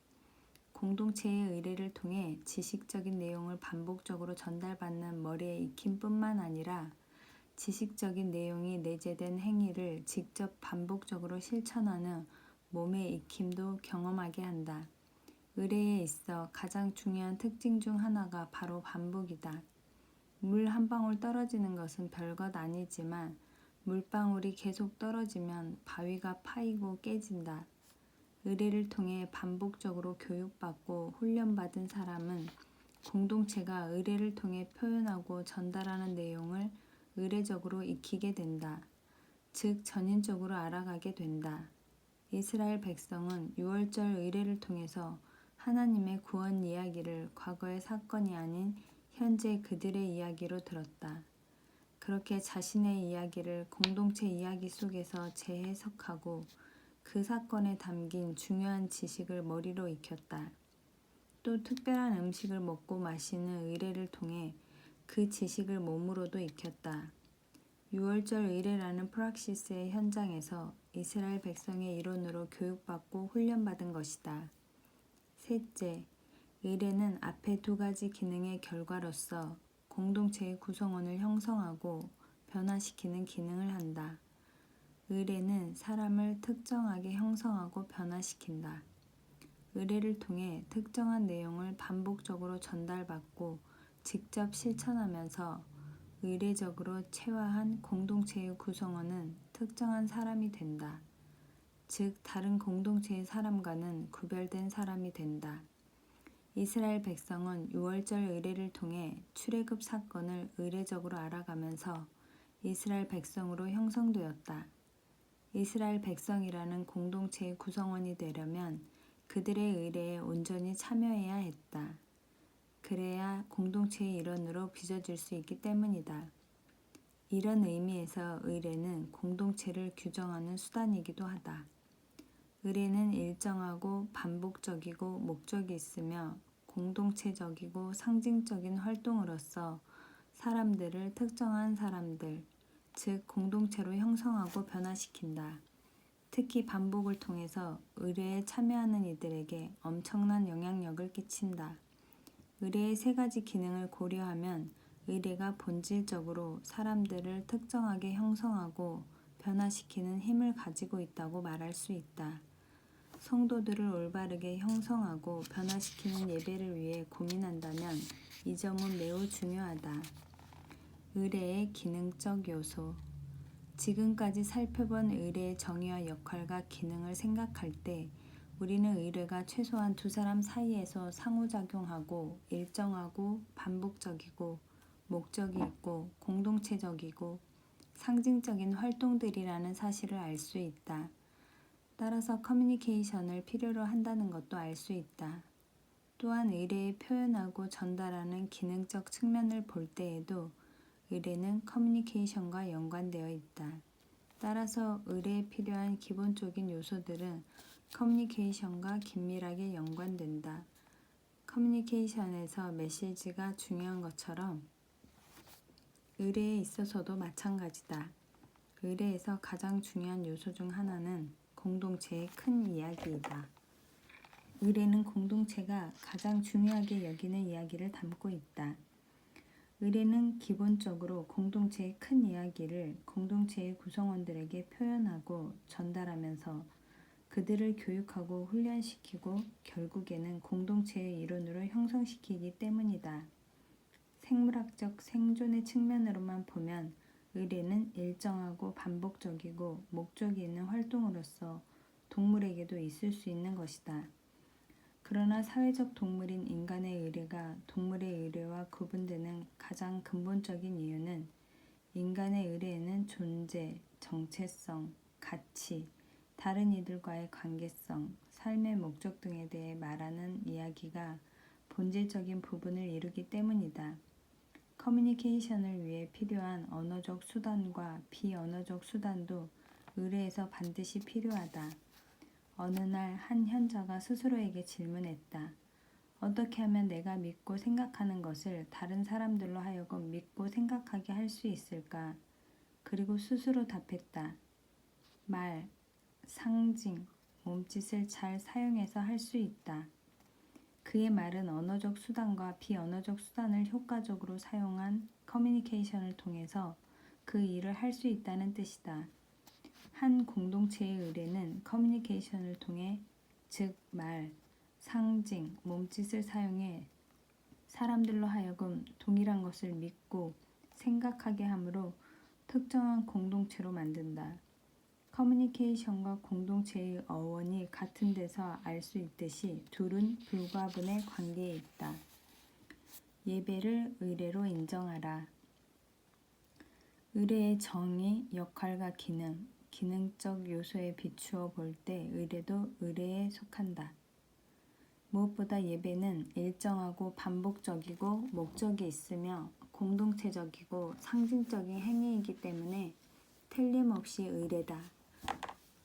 공동체의 의례를 통해 지식적인 내용을 반복적으로 전달받는 머리의 익힘뿐만 아니라 지식적인 내용이 내재된 행위를 직접 반복적으로 실천하는 몸의 익힘도 경험하게 한다. 의례에 있어 가장 중요한 특징 중 하나가 바로 반복이다. 물 한 방울 떨어지는 것은 별것 아니지만 물방울이 계속 떨어지면 바위가 파이고 깨진다. 의례를 통해 반복적으로 교육받고 훈련받은 사람은 공동체가 의례를 통해 표현하고 전달하는 내용을 의례적으로 익히게 된다. 즉 전인적으로 알아가게 된다. 이스라엘 백성은 유월절 의례를 통해서 하나님의 구원 이야기를 과거의 사건이 아닌 현재 그들의 이야기로 들었다. 그렇게 자신의 이야기를 공동체 이야기 속에서 재해석하고 그 사건에 담긴 중요한 지식을 머리로 익혔다. 또 특별한 음식을 먹고 마시는 의례를 통해 그 지식을 몸으로도 익혔다. 유월절 의례라는 프락시스의 현장에서 이스라엘 백성의 이론으로 교육받고 훈련받은 것이다. 셋째, 의례는 앞의 두 가지 기능의 결과로서 공동체의 구성원을 형성하고 변화시키는 기능을 한다. 의례는 사람을 특정하게 형성하고 변화시킨다. 의례를 통해 특정한 내용을 반복적으로 전달받고 직접 실천하면서 의례적으로 체화한 공동체의 구성원은 특정한 사람이 된다. 즉 다른 공동체의 사람과는 구별된 사람이 된다. 이스라엘 백성은 유월절 의례를 통해 출애굽 사건을 의례적으로 알아가면서 이스라엘 백성으로 형성되었다. 이스라엘 백성이라는 공동체의 구성원이 되려면 그들의 의례에 온전히 참여해야 했다. 그래야 공동체의 일원으로 빚어질 수 있기 때문이다. 이런 의미에서 의례는 공동체를 규정하는 수단이기도 하다. 의례는 일정하고 반복적이고 목적이 있으며 공동체적이고 상징적인 활동으로서 사람들을 특정한 사람들, 즉 공동체로 형성하고 변화시킨다. 특히 반복을 통해서 의례에 참여하는 이들에게 엄청난 영향력을 끼친다. 의례의 세 가지 기능을 고려하면 의례가 본질적으로 사람들을 특정하게 형성하고 변화시키는 힘을 가지고 있다고 말할 수 있다. 성도들을 올바르게 형성하고 변화시키는 예배를 위해 고민한다면 이 점은 매우 중요하다. 의례의 기능적 요소. 지금까지 살펴본 의례의 정의와 역할과 기능을 생각할 때 우리는 의례가 최소한 두 사람 사이에서 상호작용하고 일정하고 반복적이고 목적이 있고 공동체적이고 상징적인 활동들이라는 사실을 알 수 있다. 따라서 커뮤니케이션을 필요로 한다는 것도 알 수 있다. 또한 의례에 표현하고 전달하는 기능적 측면을 볼 때에도 의례는 커뮤니케이션과 연관되어 있다. 따라서 의례에 필요한 기본적인 요소들은 커뮤니케이션과 긴밀하게 연관된다. 커뮤니케이션에서 메시지가 중요한 것처럼 의례에 있어서도 마찬가지다. 의례에서 가장 중요한 요소 중 하나는 공동체의 큰 이야기이다. 의례는 공동체가 가장 중요하게 여기는 이야기를 담고 있다. 의례는 기본적으로 공동체의 큰 이야기를 공동체의 구성원들에게 표현하고 전달하면서 그들을 교육하고 훈련시키고 결국에는 공동체의 일원으로 형성시키기 때문이다. 생물학적 생존의 측면으로만 보면 의례는 일정하고 반복적이고 목적이 있는 활동으로서 동물에게도 있을 수 있는 것이다. 그러나 사회적 동물인 인간의 의례가 동물의 의례와 구분되는 가장 근본적인 이유는 인간의 의례에는 존재, 정체성, 가치, 다른 이들과의 관계성, 삶의 목적 등에 대해 말하는 이야기가 본질적인 부분을 이루기 때문이다. 커뮤니케이션을 위해 필요한 언어적 수단과 비언어적 수단도 의례에서 반드시 필요하다. 어느 날 한 현자가 스스로에게 질문했다. 어떻게 하면 내가 믿고 생각하는 것을 다른 사람들로 하여금 믿고 생각하게 할 수 있을까? 그리고 스스로 답했다. 말, 상징, 몸짓을 잘 사용해서 할 수 있다. 그의 말은 언어적 수단과 비언어적 수단을 효과적으로 사용한 커뮤니케이션을 통해서 그 일을 할 수 있다는 뜻이다. 한 공동체의 의례는 커뮤니케이션을 통해 즉 말, 상징, 몸짓을 사용해 사람들로 하여금 동일한 것을 믿고 생각하게 하므로 특정한 공동체로 만든다. 커뮤니케이션과 공동체의 어원이 같은 데서 알 수 있듯이 둘은 불가분의 관계에 있다. 예배를 의례로 인정하라. 의례의 정의, 역할과 기능, 기능적 요소에 비추어 볼 때 의례도 의례에 속한다. 무엇보다 예배는 일정하고 반복적이고 목적이 있으며 공동체적이고 상징적인 행위이기 때문에 틀림없이 의례다.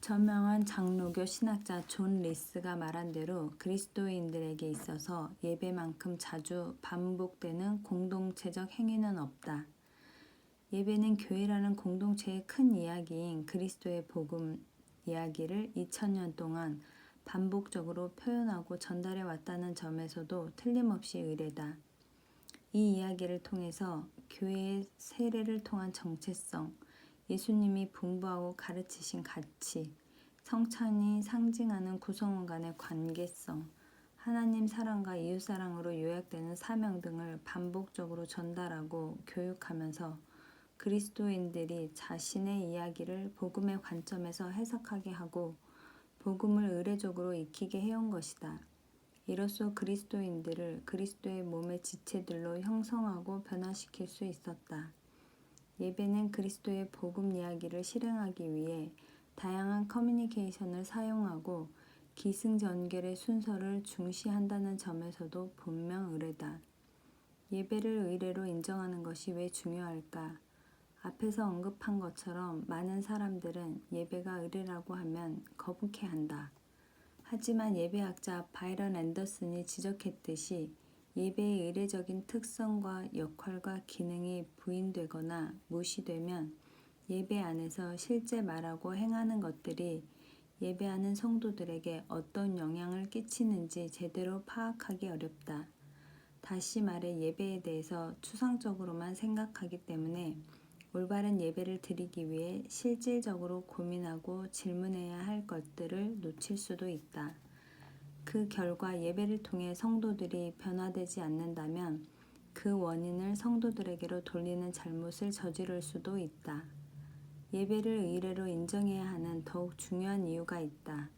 저명한 장로교 신학자 존 리스가 말한 대로 그리스도인들에게 있어서 예배만큼 자주 반복되는 공동체적 행위는 없다. 예배는 교회라는 공동체의 큰 이야기인 그리스도의 복음 이야기를 2000년 동안 반복적으로 표현하고 전달해 왔다는 점에서도 틀림없이 의례다. 이 이야기를 통해서 교회의 세례를 통한 정체성, 예수님이 분부하고 가르치신 가치, 성찬이 상징하는 구성원 간의 관계성, 하나님 사랑과 이웃 사랑으로 요약되는 사명 등을 반복적으로 전달하고 교육하면서 그리스도인들이 자신의 이야기를 복음의 관점에서 해석하게 하고 복음을 의례적으로 익히게 해온 것이다. 이로써 그리스도인들을 그리스도의 몸의 지체들로 형성하고 변화시킬 수 있었다. 예배는 그리스도의 복음 이야기를 실행하기 위해 다양한 커뮤니케이션을 사용하고 기승전결의 순서를 중시한다는 점에서도 분명 의례다. 예배를 의례로 인정하는 것이 왜 중요할까? 앞에서 언급한 것처럼 많은 사람들은 예배가 의례라고 하면 거북해한다. 하지만 예배학자 바이런 앤더슨이 지적했듯이 예배의 의례적인 특성과 역할과 기능이 부인되거나 무시되면 예배 안에서 실제 말하고 행하는 것들이 예배하는 성도들에게 어떤 영향을 끼치는지 제대로 파악하기 어렵다. 다시 말해 예배에 대해서 추상적으로만 생각하기 때문에 올바른 예배를 드리기 위해 실질적으로 고민하고 질문해야 할 것들을 놓칠 수도 있다. 그 결과 예배를 통해 성도들이 변화되지 않는다면 그 원인을 성도들에게로 돌리는 잘못을 저지를 수도 있다. 예배를 의례로 인정해야 하는 더욱 중요한 이유가 있다.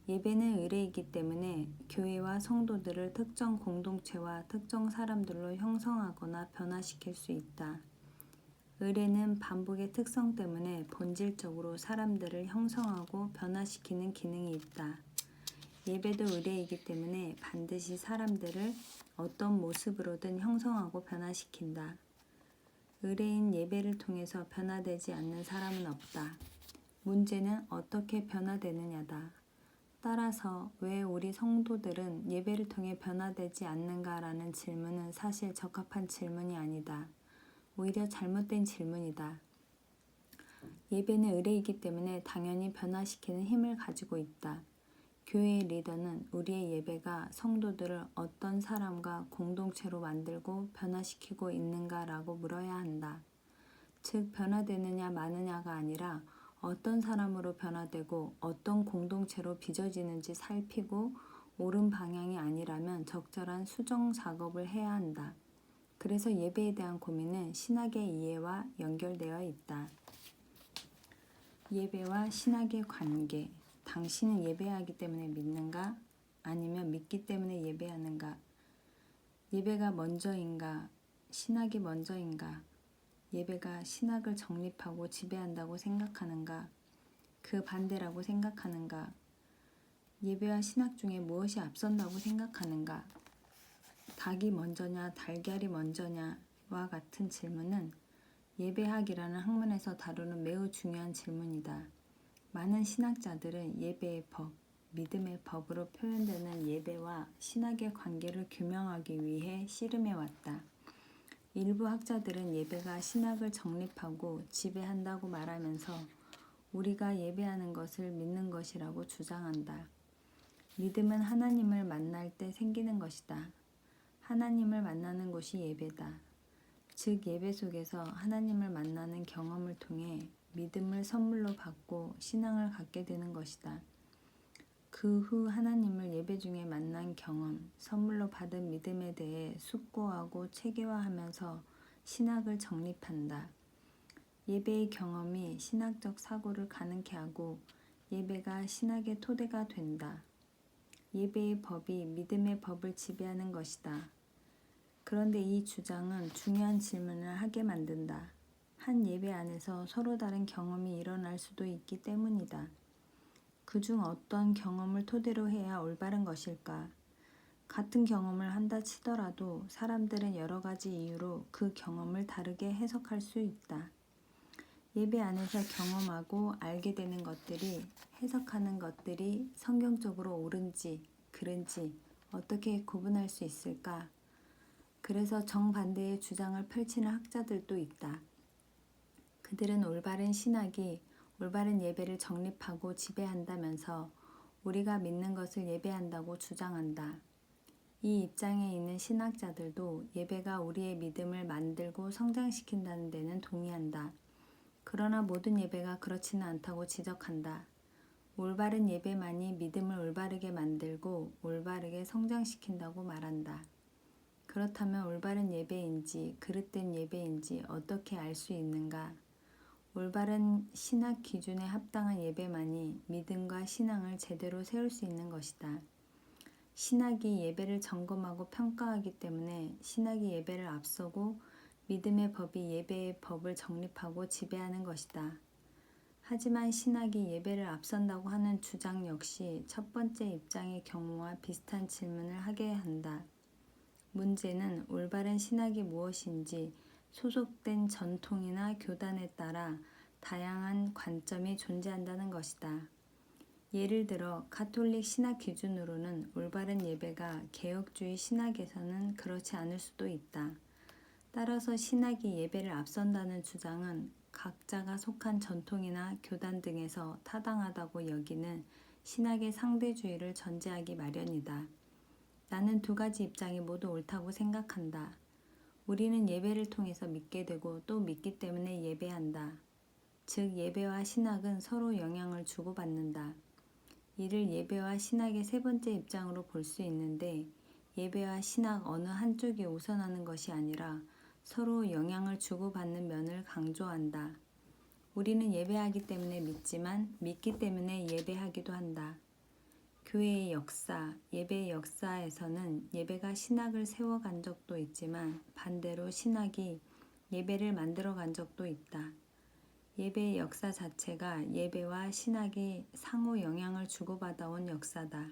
예배는 의례이기 때문에 교회와 성도들을 특정 공동체와 특정 사람들로 형성하거나 변화시킬 수 있다. 의례는 반복의 특성 때문에 본질적으로 사람들을 형성하고 변화시키는 기능이 있다. 예배도 의례이기 때문에 반드시 사람들을 어떤 모습으로든 형성하고 변화시킨다. 의례인 예배를 통해서 변화되지 않는 사람은 없다. 문제는 어떻게 변화되느냐다. 따라서 왜 우리 성도들은 예배를 통해 변화되지 않는가라는 질문은 사실 적합한 질문이 아니다. 오히려 잘못된 질문이다. 예배는 의례이기 때문에 당연히 변화시키는 힘을 가지고 있다. 교회의 리더는 우리의 예배가 성도들을 어떤 사람과 공동체로 만들고 변화시키고 있는가라고 물어야 한다. 즉 변화되느냐 마느냐가 아니라 어떤 사람으로 변화되고 어떤 공동체로 빚어지는지 살피고 옳은 방향이 아니라면 적절한 수정 작업을 해야 한다. 그래서 예배에 대한 고민은 신학의 이해와 연결되어 있다. 예배와 신학의 관계. 당신은 예배하기 때문에 믿는가? 아니면 믿기 때문에 예배하는가? 예배가 먼저인가? 신학이 먼저인가? 예배가 신학을 정립하고 지배한다고 생각하는가? 그 반대라고 생각하는가? 예배와 신학 중에 무엇이 앞선다고 생각하는가? 닭이 먼저냐 달걀이 먼저냐와 같은 질문은 예배학이라는 학문에서 다루는 매우 중요한 질문이다. 많은 신학자들은 예배의 법, 믿음의 법으로 표현되는 예배와 신학의 관계를 규명하기 위해 씨름해왔다. 일부 학자들은 예배가 신학을 정립하고 지배한다고 말하면서 우리가 예배하는 것을 믿는 것이라고 주장한다. 믿음은 하나님을 만날 때 생기는 것이다. 하나님을 만나는 곳이 예배다. 즉 예배 속에서 하나님을 만나는 경험을 통해 믿음을 선물로 받고 신앙을 갖게 되는 것이다. 그 후 하나님을 예배 중에 만난 경험, 선물로 받은 믿음에 대해 숙고하고 체계화하면서 신학을 정립한다. 예배의 경험이 신학적 사고를 가능케 하고 예배가 신학의 토대가 된다. 예배의 법이 믿음의 법을 지배하는 것이다. 그런데 이 주장은 중요한 질문을 하게 만든다. 한 예배 안에서 서로 다른 경험이 일어날 수도 있기 때문이다. 그중 어떤 경험을 토대로 해야 올바른 것일까? 같은 경험을 한다 치더라도 사람들은 여러 가지 이유로 그 경험을 다르게 해석할 수 있다. 예배 안에서 경험하고 알게 되는 것들이 해석하는 것들이 성경적으로 옳은지 그른지 어떻게 구분할 수 있을까? 그래서 정반대의 주장을 펼치는 학자들도 있다. 그들은 올바른 신학이 올바른 예배를 정립하고 지배한다면서 우리가 믿는 것을 예배한다고 주장한다. 이 입장에 있는 신학자들도 예배가 우리의 믿음을 만들고 성장시킨다는 데는 동의한다. 그러나 모든 예배가 그렇지는 않다고 지적한다. 올바른 예배만이 믿음을 올바르게 만들고 올바르게 성장시킨다고 말한다. 그렇다면 올바른 예배인지 그릇된 예배인지 어떻게 알 수 있는가? 올바른 신학 기준에 합당한 예배만이 믿음과 신앙을 제대로 세울 수 있는 것이다. 신학이 예배를 점검하고 평가하기 때문에 신학이 예배를 앞서고 믿음의 법이 예배의 법을 정립하고 지배하는 것이다. 하지만 신학이 예배를 앞선다고 하는 주장 역시 첫 번째 입장의 경우와 비슷한 질문을 하게 한다. 문제는 올바른 신학이 무엇인지 소속된 전통이나 교단에 따라 다양한 관점이 존재한다는 것이다. 예를 들어 가톨릭 신학 기준으로는 올바른 예배가 개혁주의 신학에서는 그렇지 않을 수도 있다. 따라서 신학이 예배를 앞선다는 주장은 각자가 속한 전통이나 교단 등에서 타당하다고 여기는 신학의 상대주의를 전제하기 마련이다. 나는 두 가지 입장이 모두 옳다고 생각한다. 우리는 예배를 통해서 믿게 되고 또 믿기 때문에 예배한다. 즉 예배와 신학은 서로 영향을 주고받는다. 이를 예배와 신학의 세 번째 입장으로 볼 수 있는데 예배와 신학 어느 한쪽이 우선하는 것이 아니라 서로 영향을 주고받는 면을 강조한다. 우리는 예배하기 때문에 믿지만 믿기 때문에 예배하기도 한다. 교회의 역사, 예배의 역사에서는 예배가 신학을 세워간 적도 있지만 반대로 신학이 예배를 만들어간 적도 있다. 예배의 역사 자체가 예배와 신학이 상호 영향을 주고받아온 역사다.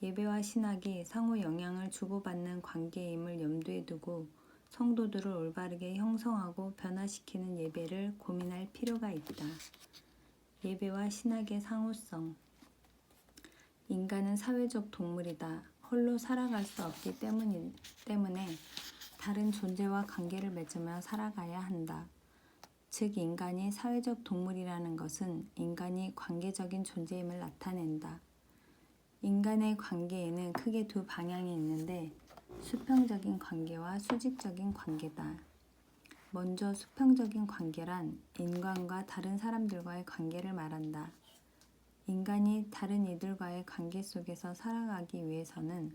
예배와 신학이 상호 영향을 주고받는 관계임을 염두에 두고 성도들을 올바르게 형성하고 변화시키는 예배를 고민할 필요가 있다. 예배와 신학의 상호성. 인간은 사회적 동물이다. 홀로 살아갈 수 없기 때문에 다른 존재와 관계를 맺으며 살아가야 한다. 즉 인간이 사회적 동물이라는 것은 인간이 관계적인 존재임을 나타낸다. 인간의 관계에는 크게 두 방향이 있는데 수평적인 관계와 수직적인 관계다. 먼저 수평적인 관계란 인간과 다른 사람들과의 관계를 말한다. 인간이 다른 이들과의 관계 속에서 살아가기 위해서는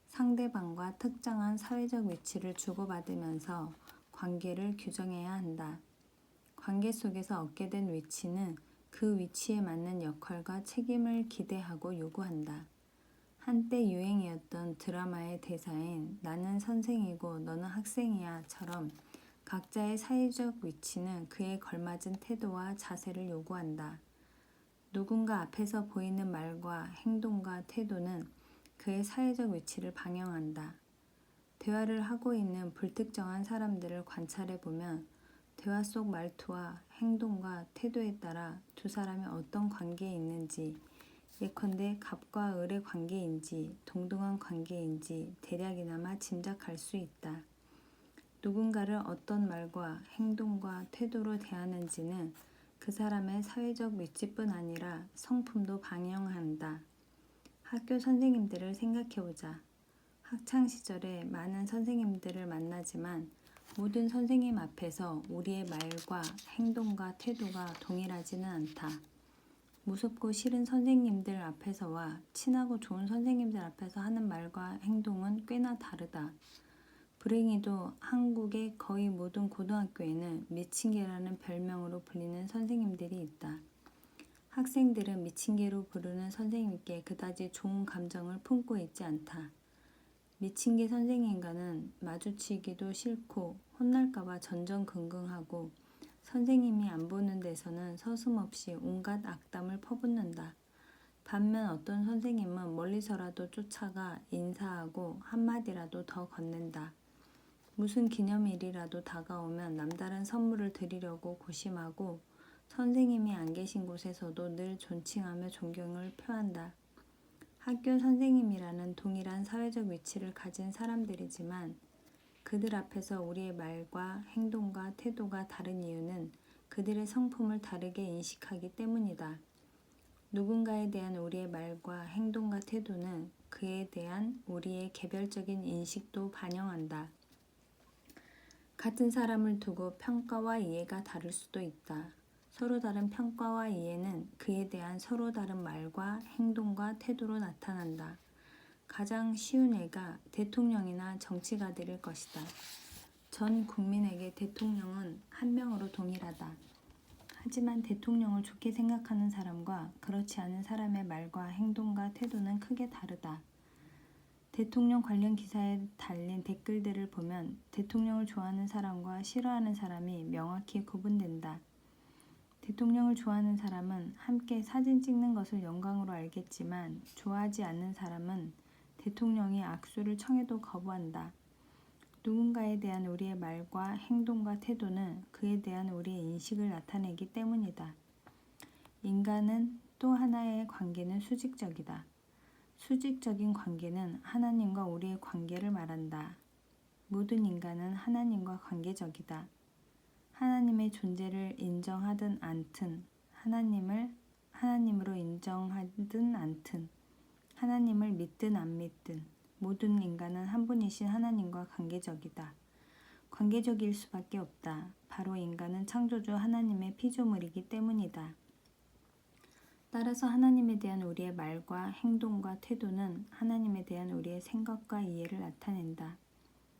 상대방과 특정한 사회적 위치를 주고받으면서 관계를 규정해야 한다. 관계 속에서 얻게 된 위치는 그 위치에 맞는 역할과 책임을 기대하고 요구한다. 한때 유행이었던 드라마의 대사인 나는 선생이고 너는 학생이야처럼 각자의 사회적 위치는 그에 걸맞은 태도와 자세를 요구한다. 누군가 앞에서 보이는 말과 행동과 태도는 그의 사회적 위치를 반영한다. 대화를 하고 있는 불특정한 사람들을 관찰해 보면 대화 속 말투와 행동과 태도에 따라 두 사람이 어떤 관계에 있는지, 예컨대 갑과 을의 관계인지 동등한 관계인지 대략이나마 짐작할 수 있다. 누군가를 어떤 말과 행동과 태도로 대하는지는 그 사람의 사회적 위치뿐 아니라 성품도 반영한다. 학교 선생님들을 생각해보자. 학창시절에 많은 선생님들을 만나지만 모든 선생님 앞에서 우리의 말과 행동과 태도가 동일하지는 않다. 무섭고 싫은 선생님들 앞에서와 친하고 좋은 선생님들 앞에서 하는 말과 행동은 꽤나 다르다. 불행히도 한국의 거의 모든 고등학교에는 미친개라는 별명으로 불리는 선생님들이 있다. 학생들은 미친개로 부르는 선생님께 그다지 좋은 감정을 품고 있지 않다. 미친개 선생님과는 마주치기도 싫고 혼날까봐 전전긍긍하고 선생님이 안 보는 데서는 서슴없이 온갖 악담을 퍼붓는다. 반면 어떤 선생님은 멀리서라도 쫓아가 인사하고 한마디라도 더 건넨다. 무슨 기념일이라도 다가오면 남다른 선물을 드리려고 고심하고 선생님이 안 계신 곳에서도 늘 존칭하며 존경을 표한다. 학교 선생님이라는 동일한 사회적 위치를 가진 사람들이지만 그들 앞에서 우리의 말과 행동과 태도가 다른 이유는 그들의 성품을 다르게 인식하기 때문이다. 누군가에 대한 우리의 말과 행동과 태도는 그에 대한 우리의 개별적인 인식도 반영한다. 같은 사람을 두고 평가와 이해가 다를 수도 있다. 서로 다른 평가와 이해는 그에 대한 서로 다른 말과 행동과 태도로 나타난다. 가장 쉬운 예가 대통령이나 정치가들일 것이다. 전 국민에게 대통령은 한 명으로 동일하다. 하지만 대통령을 좋게 생각하는 사람과 그렇지 않은 사람의 말과 행동과 태도는 크게 다르다. 대통령 관련 기사에 달린 댓글들을 보면 대통령을 좋아하는 사람과 싫어하는 사람이 명확히 구분된다. 대통령을 좋아하는 사람은 함께 사진 찍는 것을 영광으로 알겠지만 좋아하지 않는 사람은 대통령이 악수를 청해도 거부한다. 누군가에 대한 우리의 말과 행동과 태도는 그에 대한 우리의 인식을 나타내기 때문이다. 인간은 또 하나의 관계는 수직적이다. 수직적인 관계는 하나님과 우리의 관계를 말한다. 모든 인간은 하나님과 관계적이다. 하나님의 존재를 인정하든 않든, 하나님을 하나님으로 인정하든 않든, 하나님을 믿든 안 믿든, 모든 인간은 한 분이신 하나님과 관계적이다. 관계적일 수밖에 없다. 바로 인간은 창조주 하나님의 피조물이기 때문이다. 따라서 하나님에 대한 우리의 말과 행동과 태도는 하나님에 대한 우리의 생각과 이해를 나타낸다.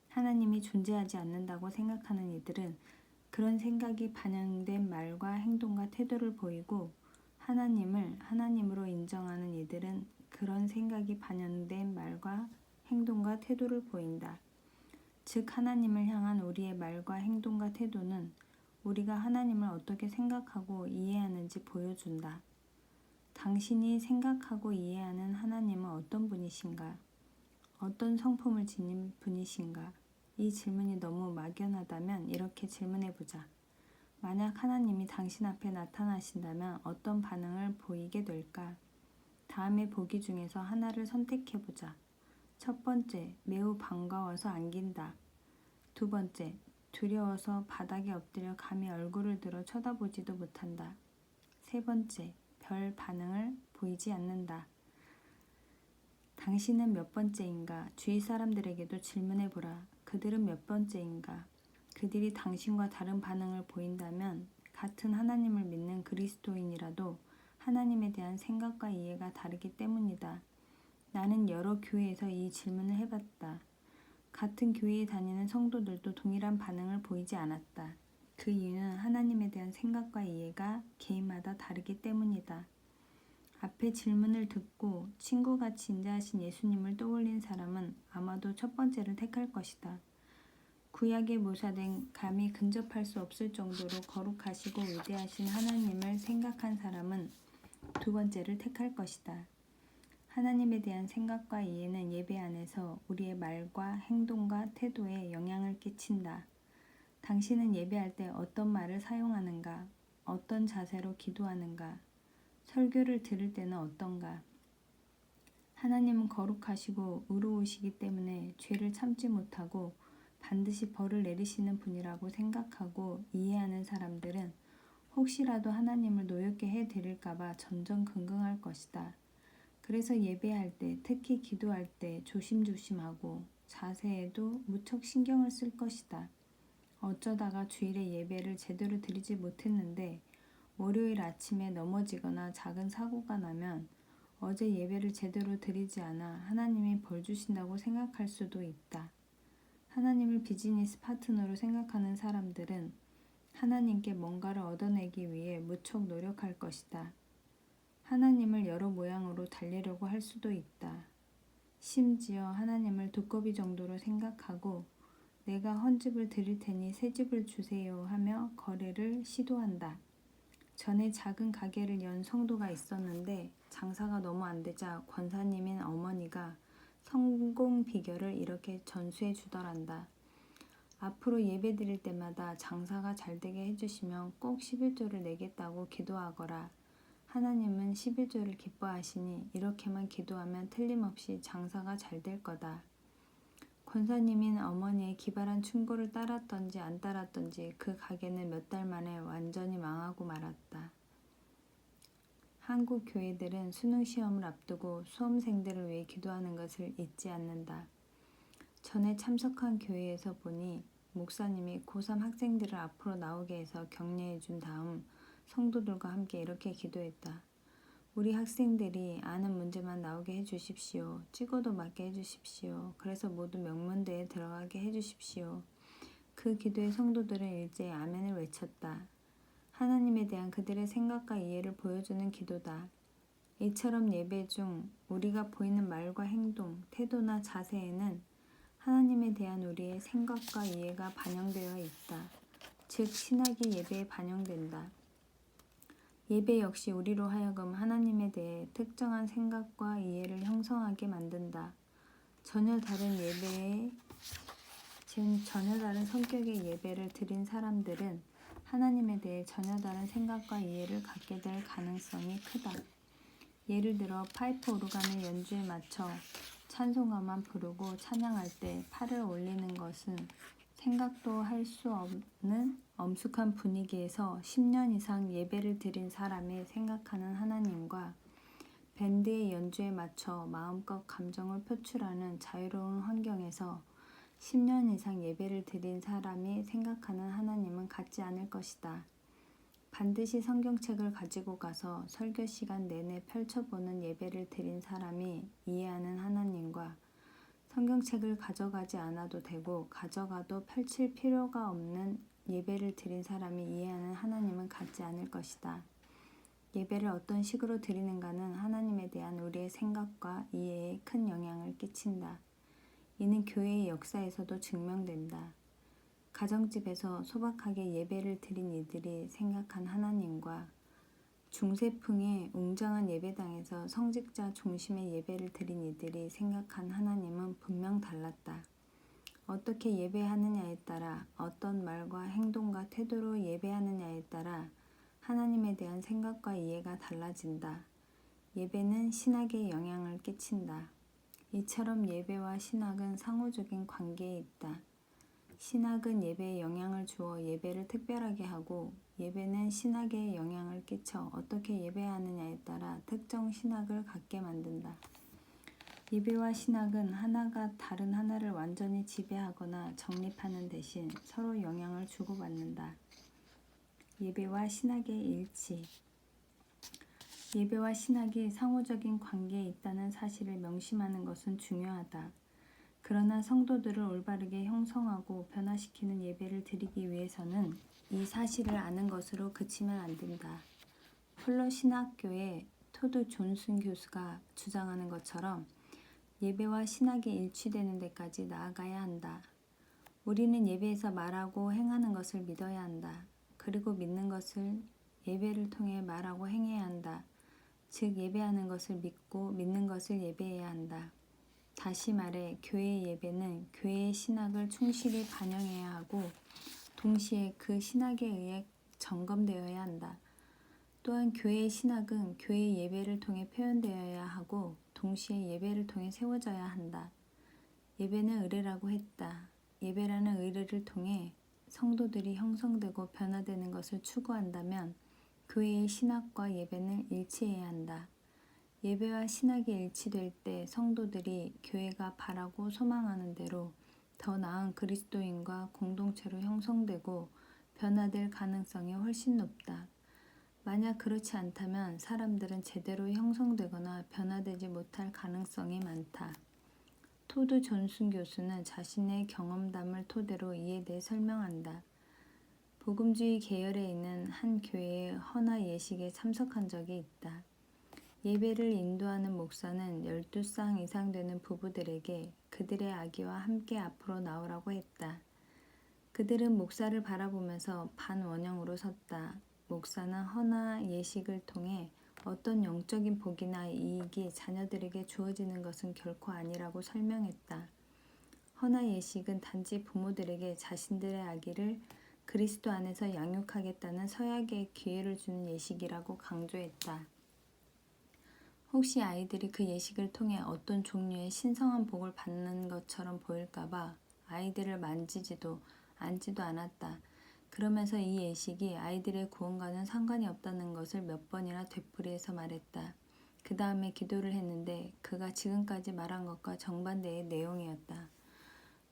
하나님이 존재하지 않는다고 생각하는 이들은 그런 생각이 반영된 말과 행동과 태도를 보이고, 하나님을 하나님으로 인정하는 이들은 그런 생각이 반영된 말과 행동과 태도를 보인다. 즉 하나님을 향한 우리의 말과 행동과 태도는 우리가 하나님을 어떻게 생각하고 이해하는지 보여준다. 당신이 생각하고 이해하는 하나님은 어떤 분이신가? 어떤 성품을 지닌 분이신가? 이 질문이 너무 막연하다면 이렇게 질문해보자. 만약 하나님이 당신 앞에 나타나신다면 어떤 반응을 보이게 될까? 다음의 보기 중에서 하나를 선택해보자. 첫 번째, 매우 반가워서 안긴다. 두 번째, 두려워서 바닥에 엎드려 감히 얼굴을 들어 쳐다보지도 못한다. 세 번째, 별 반응을 보이지 않는다. 당신은 몇 번째인가? 주위 사람들에게도 질문해보라. 그들은 몇 번째인가? 그들이 당신과 다른 반응을 보인다면 같은 하나님을 믿는 그리스도인이라도 하나님에 대한 생각과 이해가 다르기 때문이다. 나는 여러 교회에서 이 질문을 해봤다. 같은 교회에 다니는 성도들도 동일한 반응을 보이지 않았다. 그 이유는 하나님에 대한 생각과 이해가 개인마다 다르기 때문이다. 앞에 질문을 듣고 친구같이 인자하신 예수님을 떠올린 사람은 아마도 첫 번째를 택할 것이다. 구약에 묘사된 감히 근접할 수 없을 정도로 거룩하시고 위대하신 하나님을 생각한 사람은 두 번째를 택할 것이다. 하나님에 대한 생각과 이해는 예배 안에서 우리의 말과 행동과 태도에 영향을 끼친다. 당신은 예배할 때 어떤 말을 사용하는가? 어떤 자세로 기도하는가? 설교를 들을 때는 어떤가? 하나님은 거룩하시고 의로우시기 때문에 죄를 참지 못하고 반드시 벌을 내리시는 분이라고 생각하고 이해하는 사람들은 혹시라도 하나님을 노엽게 해드릴까봐 전전긍긍할 것이다. 그래서 예배할 때, 특히 기도할 때 조심조심하고 자세에도 무척 신경을 쓸 것이다. 어쩌다가 주일에 예배를 제대로 드리지 못했는데 월요일 아침에 넘어지거나 작은 사고가 나면 어제 예배를 제대로 드리지 않아 하나님이 벌 주신다고 생각할 수도 있다. 하나님을 비즈니스 파트너로 생각하는 사람들은 하나님께 뭔가를 얻어내기 위해 무척 노력할 것이다. 하나님을 여러 모양으로 달래려고 할 수도 있다. 심지어 하나님을 두꺼비 정도로 생각하고 내가 헌집을 드릴 테니 새 집을 주세요 하며 거래를 시도한다. 전에 작은 가게를 연 성도가 있었는데 장사가 너무 안 되자 권사님인 어머니가 성공 비결을 이렇게 전수해 주더란다. 앞으로 예배 드릴 때마다 장사가 잘 되게 해주시면 꼭 11조를 내겠다고 기도하거라. 하나님은 11조를 기뻐하시니 이렇게만 기도하면 틀림없이 장사가 잘 될 거다. 권사님인 어머니의 기발한 충고를 따랐던지 안 따랐던지 그 가게는 몇 달 만에 완전히 망하고 말았다. 한국 교회들은 수능 시험을 앞두고 수험생들을 위해 기도하는 것을 잊지 않는다. 전에 참석한 교회에서 보니 목사님이 고3 학생들을 앞으로 나오게 해서 격려해 준 다음 성도들과 함께 이렇게 기도했다. 우리 학생들이 아는 문제만 나오게 해주십시오. 찍어도 맞게 해주십시오. 그래서 모두 명문대에 들어가게 해주십시오. 그 기도에 성도들은 일제히 아멘을 외쳤다. 하나님에 대한 그들의 생각과 이해를 보여주는 기도다. 이처럼 예배 중 우리가 보이는 말과 행동, 태도나 자세에는 하나님에 대한 우리의 생각과 이해가 반영되어 있다. 즉, 신학이 예배에 반영된다. 예배 역시 우리로 하여금 하나님에 대해 특정한 생각과 이해를 형성하게 만든다. 전혀 다른 성격의 예배를 드린 사람들은 하나님에 대해 전혀 다른 생각과 이해를 갖게 될 가능성이 크다. 예를 들어 파이프 오르간의 연주에 맞춰 찬송가만 부르고 찬양할 때 팔을 올리는 것은 생각도 할 수 없는 엄숙한 분위기에서 10년 이상 예배를 드린 사람이 생각하는 하나님과 밴드의 연주에 맞춰 마음껏 감정을 표출하는 자유로운 환경에서 10년 이상 예배를 드린 사람이 생각하는 하나님은 같지 않을 것이다. 반드시 성경책을 가지고 가서 설교 시간 내내 펼쳐보는 예배를 드린 사람이 이해하는 하나님과 성경책을 가져가지 않아도 되고 가져가도 펼칠 필요가 없는 예배를 드린 사람이 이해하는 하나님은 같지 않을 것이다. 예배를 어떤 식으로 드리는가는 하나님에 대한 우리의 생각과 이해에 큰 영향을 끼친다. 이는 교회의 역사에서도 증명된다. 가정집에서 소박하게 예배를 드린 이들이 생각한 하나님과 중세풍의 웅장한 예배당에서 성직자 중심의 예배를 드린 이들이 생각한 하나님은 분명 달랐다. 어떻게 예배하느냐에 따라, 어떤 말과 행동과 태도로 예배하느냐에 따라 하나님에 대한 생각과 이해가 달라진다. 예배는 신학에 영향을 끼친다. 이처럼 예배와 신학은 상호적인 관계에 있다. 신학은 예배에 영향을 주어 예배를 특별하게 하고 예배는 신학에 영향을 끼쳐 어떻게 예배하느냐에 따라 특정 신학을 갖게 만든다. 예배와 신학은 하나가 다른 하나를 완전히 지배하거나 정립하는 대신 서로 영향을 주고받는다. 예배와 신학의 일치. 예배와 신학이 상호적인 관계에 있다는 사실을 명심하는 것은 중요하다. 그러나 성도들을 올바르게 형성하고 변화시키는 예배를 드리기 위해서는 이 사실을 아는 것으로 그치면 안 된다. 폴러 신학교의 토드 존슨 교수가 주장하는 것처럼 예배와 신학이 일치되는 데까지 나아가야 한다. 우리는 예배에서 말하고 행하는 것을 믿어야 한다. 그리고 믿는 것을 예배를 통해 말하고 행해야 한다. 즉 예배하는 것을 믿고 믿는 것을 예배해야 한다. 다시 말해 교회의 예배는 교회의 신학을 충실히 반영해야 하고 동시에 그 신학에 의해 점검되어야 한다. 또한 교회의 신학은 교회의 예배를 통해 표현되어야 하고 동시에 예배를 통해 세워져야 한다. 예배는 의례라고 했다. 예배라는 의례를 통해 성도들이 형성되고 변화되는 것을 추구한다면 교회의 신학과 예배는 일치해야 한다. 예배와 신학이 일치될 때 성도들이 교회가 바라고 소망하는 대로 더 나은 그리스도인과 공동체로 형성되고 변화될 가능성이 훨씬 높다. 만약 그렇지 않다면 사람들은 제대로 형성되거나 변화되지 못할 가능성이 많다. 토드 존슨 교수는 자신의 경험담을 토대로 이에 대해 설명한다. 복음주의 계열에 있는 한 교회의 헌화 예식에 참석한 적이 있다. 예배를 인도하는 목사는 12쌍 이상 되는 부부들에게 그들의 아기와 함께 앞으로 나오라고 했다. 그들은 목사를 바라보면서 반원형으로 섰다. 목사는 헌화 예식을 통해 어떤 영적인 복이나 이익이 자녀들에게 주어지는 것은 결코 아니라고 설명했다. 헌화 예식은 단지 부모들에게 자신들의 아기를 그리스도 안에서 양육하겠다는 서약의 기회를 주는 예식이라고 강조했다. 혹시 아이들이 그 예식을 통해 어떤 종류의 신성한 복을 받는 것처럼 보일까봐 아이들을 만지지도 앉지도 않았다. 그러면서 이 예식이 아이들의 구원과는 상관이 없다는 것을 몇 번이나 되풀이해서 말했다. 그 다음에 기도를 했는데 그가 지금까지 말한 것과 정반대의 내용이었다.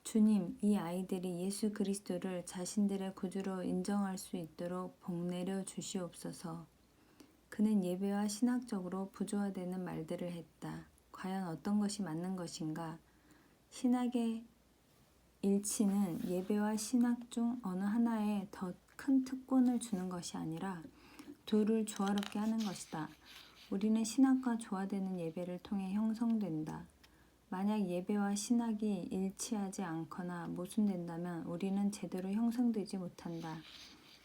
주님, 이 아이들이 예수 그리스도를 자신들의 구주로 인정할 수 있도록 복내려 주시옵소서. 그는 예배와 신학적으로 부조화되는 말들을 했다. 과연 어떤 것이 맞는 것인가? 신학의 일치는 예배와 신학 중 어느 하나에 더 큰 특권을 주는 것이 아니라 둘을 조화롭게 하는 것이다. 우리는 신학과 조화되는 예배를 통해 형성된다. 만약 예배와 신학이 일치하지 않거나 모순된다면 우리는 제대로 형성되지 못한다.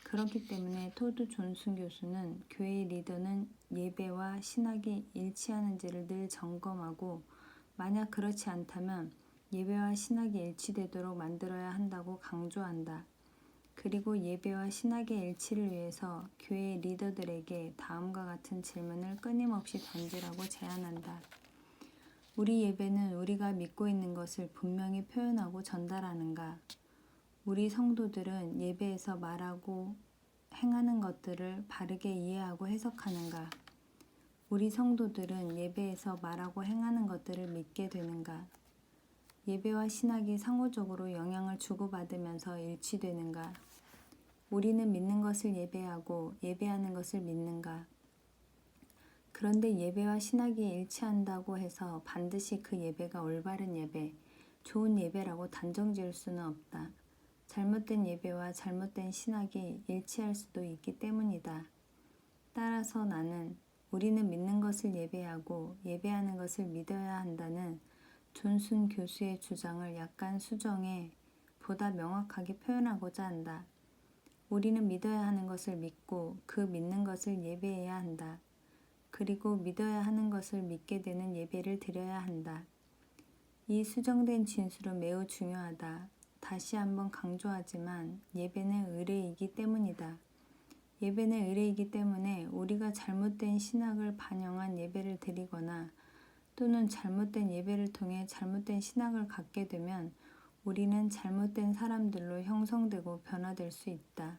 그렇기 때문에 토드 존슨 교수는 교회의 리더는 예배와 신학이 일치하는지를 늘 점검하고 만약 그렇지 않다면 예배와 신학이 일치되도록 만들어야 한다고 강조한다. 그리고 예배와 신학의 일치를 위해서 교회의 리더들에게 다음과 같은 질문을 끊임없이 던지라고 제안한다. 우리 예배는 우리가 믿고 있는 것을 분명히 표현하고 전달하는가? 우리 성도들은 예배에서 말하고 행하는 것들을 바르게 이해하고 해석하는가? 우리 성도들은 예배에서 말하고 행하는 것들을 믿게 되는가? 예배와 신학이 상호적으로 영향을 주고받으면서 일치되는가? 우리는 믿는 것을 예배하고 예배하는 것을 믿는가? 그런데 예배와 신학이 일치한다고 해서 반드시 그 예배가 올바른 예배, 좋은 예배라고 단정 지을 수는 없다. 잘못된 예배와 잘못된 신학이 일치할 수도 있기 때문이다. 따라서 나는 우리는 믿는 것을 예배하고 예배하는 것을 믿어야 한다는 존슨 교수의 주장을 약간 수정해 보다 명확하게 표현하고자 한다. 우리는 믿어야 하는 것을 믿고 그 믿는 것을 예배해야 한다. 그리고 믿어야 하는 것을 믿게 되는 예배를 드려야 한다. 이 수정된 진술은 매우 중요하다. 다시 한번 강조하지만 예배는 의례이기 때문이다. 예배는 의례이기 때문에 우리가 잘못된 신학을 반영한 예배를 드리거나 또는 잘못된 예배를 통해 잘못된 신학을 갖게 되면 우리는 잘못된 사람들로 형성되고 변화될 수 있다.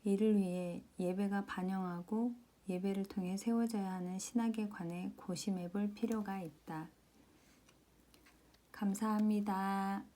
이를 위해 예배가 반영하고 예배를 통해 세워져야 하는 신학에 관해 고심해 볼 필요가 있다. 감사합니다.